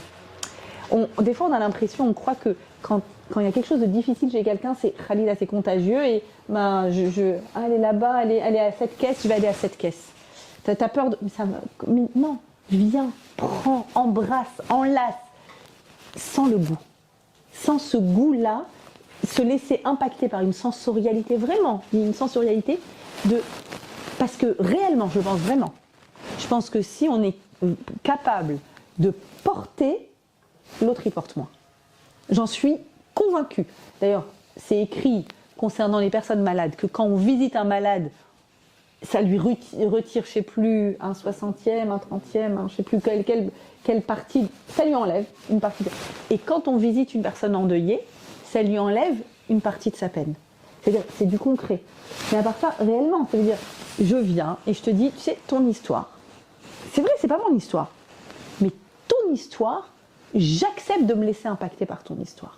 Des fois, on a l'impression, on croit que quand il y a quelque chose de difficile chez quelqu'un, c'est Khalila, c'est contagieux et ben, elle est là-bas, elle est à cette caisse, je vais aller à cette caisse. T'as peur de... Mais non, viens, prends, embrasse, enlace, sans le goût. Sans ce goût-là, se laisser impacter par une sensorialité, vraiment, une sensorialité parce que réellement, je pense que si on est capable de porter, l'autre y porte moins. J'en suis convaincue. D'ailleurs, c'est écrit concernant les personnes malades que quand on visite un malade, ça lui retire, je sais plus, un 60e, un 30e, je sais plus quelle partie, ça lui enlève une partie. Et quand on visite une personne endeuillée, ça lui enlève une partie de sa peine. C'est-à-dire, c'est du concret. Mais à part ça, réellement, ça veut dire, je viens et je te dis, tu sais, ton histoire. C'est vrai, c'est pas mon histoire. Mais ton histoire, j'accepte de me laisser impacter par ton histoire.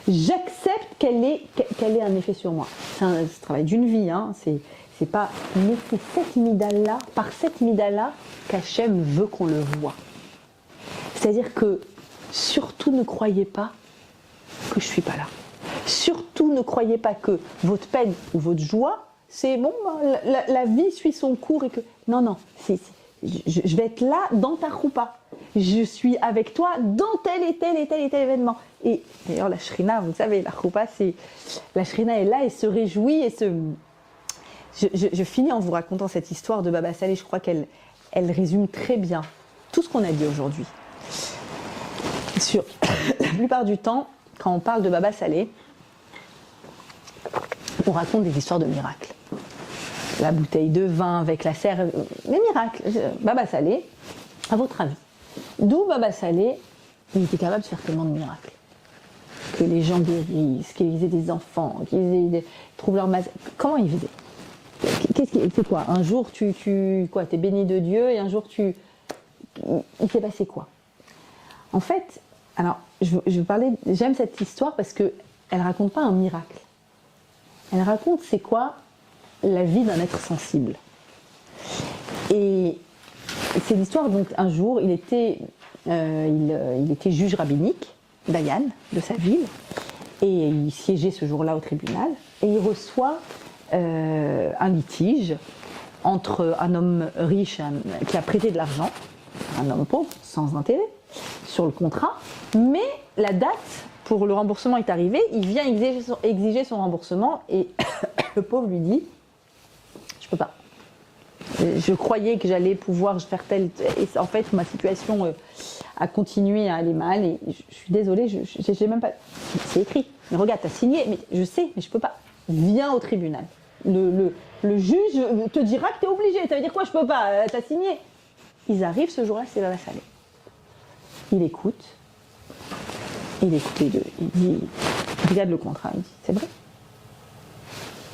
J'accepte qu'elle ait un effet sur moi. C'est un travail d'une vie, hein. C'est pas, mais c'est par cette amygdala qu'Hachem veut qu'on le voit. C'est-à-dire que surtout ne croyez pas que je suis pas là. Surtout ne croyez pas que votre peine ou votre joie, c'est bon, la vie suit son cours et que... Non, je vais être là dans ta choupa. Je suis avec toi dans tel et tel événement. Et d'ailleurs, la shrina, vous savez, la choupa, la shrina est là et se réjouit et se... Je finis en vous racontant cette histoire de Baba Salé. Je crois qu'elle résume très bien tout ce qu'on a dit aujourd'hui. La plupart du temps, quand on parle de Baba Salé, on raconte des histoires de miracles. La bouteille de vin avec la serre, les miracles. Baba Salé, à votre avis, d'où Baba Salé, il était capable de faire tellement de miracles? Que les gens guérissent, qu'ils aient des enfants, qu'ils trouvent leur masse. Comment il faisait? C'est quoi? Un jour, t'es béni de Dieu, et un jour, il s'est passé quoi? En fait, alors, j'aime cette histoire parce qu'elle ne raconte pas un miracle. Elle raconte c'est quoi la vie d'un être sensible. Et c'est l'histoire, donc, un jour, il était juge rabbinique, Dayan, de sa ville, et il siégeait ce jour-là au tribunal, et il reçoit un litige entre un homme riche qui a prêté de l'argent, un homme pauvre, sans intérêt, sur le contrat, mais la date pour le remboursement est arrivée, il vient exiger son remboursement et le pauvre lui dit « Je peux pas. Je croyais que j'allais pouvoir faire tel... Et en fait, ma situation a continué à aller mal et je suis désolée, j'ai même pas... C'est écrit. Mais regarde, t'as signé, mais je sais, mais je peux pas. Viens au tribunal. Le juge te dira que t'es obligé. Ça veut dire quoi? Je peux pas, t'as signé. » Ils arrivent ce jour-là, c'est Baba Salé. Il écoute les deux. Il dit, regarde le contrat, il dit, c'est vrai.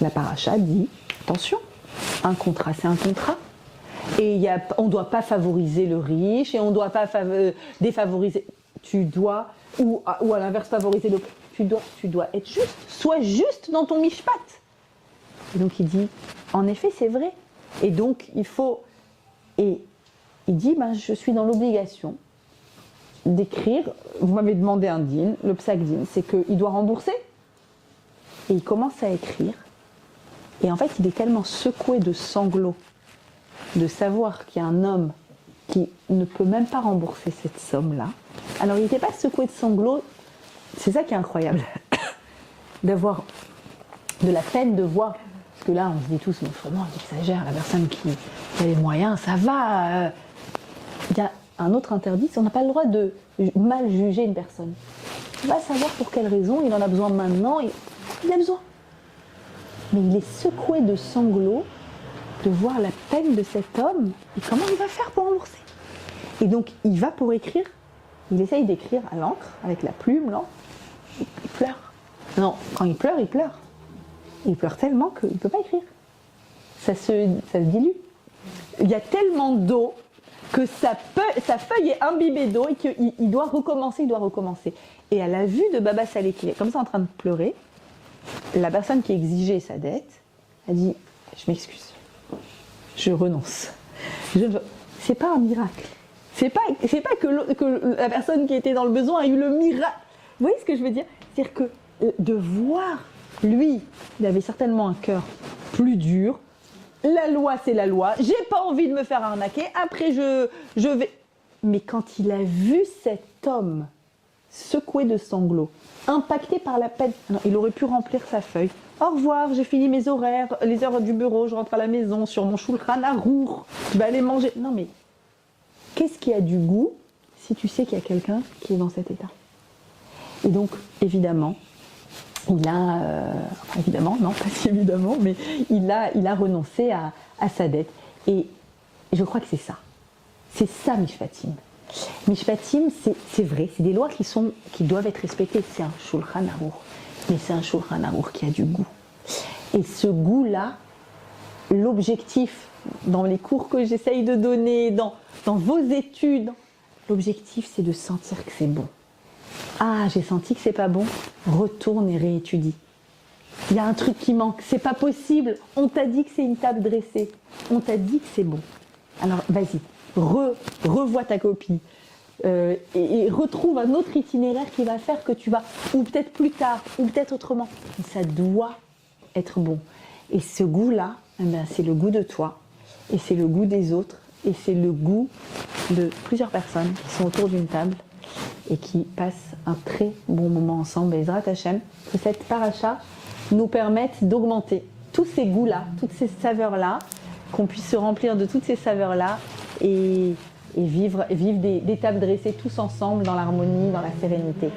La paracha dit, attention, un contrat, c'est un contrat. Et on ne doit pas favoriser le riche et on ne doit pas défavoriser. Tu dois, ou à l'inverse, favoriser le... Tu dois être juste. Sois juste dans ton mishpat. Et donc il dit, en effet, c'est vrai. Et donc il faut... Et il dit, je suis dans l'obligation d'écrire, vous m'avez demandé un din, le psak din, c'est qu'il doit rembourser. Et il commence à écrire. Et en fait, il est tellement secoué de sanglots de savoir qu'il y a un homme qui ne peut même pas rembourser cette somme-là. Alors, il n'était pas secoué de sanglots, c'est ça qui est incroyable, d'avoir de la peine de voir, parce que là, on se dit tous, mais vraiment, il exagère, la personne qui a les moyens, ça va. Il y a un autre interdit, c'est qu'on n'a pas le droit de mal juger une personne. On va savoir pour quelle raison, il en a besoin maintenant, il a besoin. Mais il est secoué de sanglots de voir la peine de cet homme et comment il va faire pour rembourser. Et donc, il va pour écrire, il essaye d'écrire à l'encre, avec la plume, l'encre, il pleure. Non, quand il pleure, il pleure. Il pleure tellement qu'il ne peut pas écrire. Ça se dilue. Il y a tellement d'eau que sa feuille est imbibée d'eau et qu'il doit recommencer, Et à la vue de Baba Saleh qui est comme ça en train de pleurer, la personne qui exigeait sa dette a dit « Je m'excuse, je renonce. C'est pas un miracle. C'est pas que la personne qui était dans le besoin a eu le miracle. Vous voyez ce que je veux dire? C'est-à-dire que de voir, lui, il avait certainement un cœur plus dur. La loi, c'est la loi. J'ai pas envie de me faire arnaquer. Après, je vais. Mais quand il a vu cet homme secoué de sanglots, impacté par la peine, non, il aurait pu remplir sa feuille. Au revoir, j'ai fini mes horaires, les heures du bureau, je rentre à la maison sur mon shulchan arour, je vais aller manger. Non mais, qu'est-ce qui a du goût si tu sais qu'il y a quelqu'un qui est dans cet état? Et donc, évidemment, évidemment, non, pas si évidemment, mais il a renoncé à sa dette. Et je crois que c'est ça. C'est ça, Mishpatim. Mishpatim, c'est vrai, c'est des lois qui doivent être respectées. C'est un Shulchan Arour. Mais c'est un Shulchan Arour qui a du goût. Et ce goût-là, l'objectif, dans les cours que j'essaye de donner, dans vos études, l'objectif, c'est de sentir que c'est bon. Ah, j'ai senti que c'est pas bon, retourne et réétudie. Il y a un truc qui manque, c'est pas possible. On t'a dit que c'est une table dressée, on t'a dit que c'est bon. Alors vas-y, revois ta copie et retrouve un autre itinéraire qui va faire que tu vas, ou peut-être plus tard, ou peut-être autrement. Mais ça doit être bon. Et ce goût-là, eh ben, c'est le goût de toi, et c'est le goût des autres, et c'est le goût de plusieurs personnes qui sont autour d'une table et qui passent un très bon moment ensemble. Bezrat Hashem, que cette paracha nous permette d'augmenter tous ces goûts-là, toutes ces saveurs-là, qu'on puisse se remplir de toutes ces saveurs-là et vivre des tables dressées tous ensemble dans l'harmonie, dans la sérénité.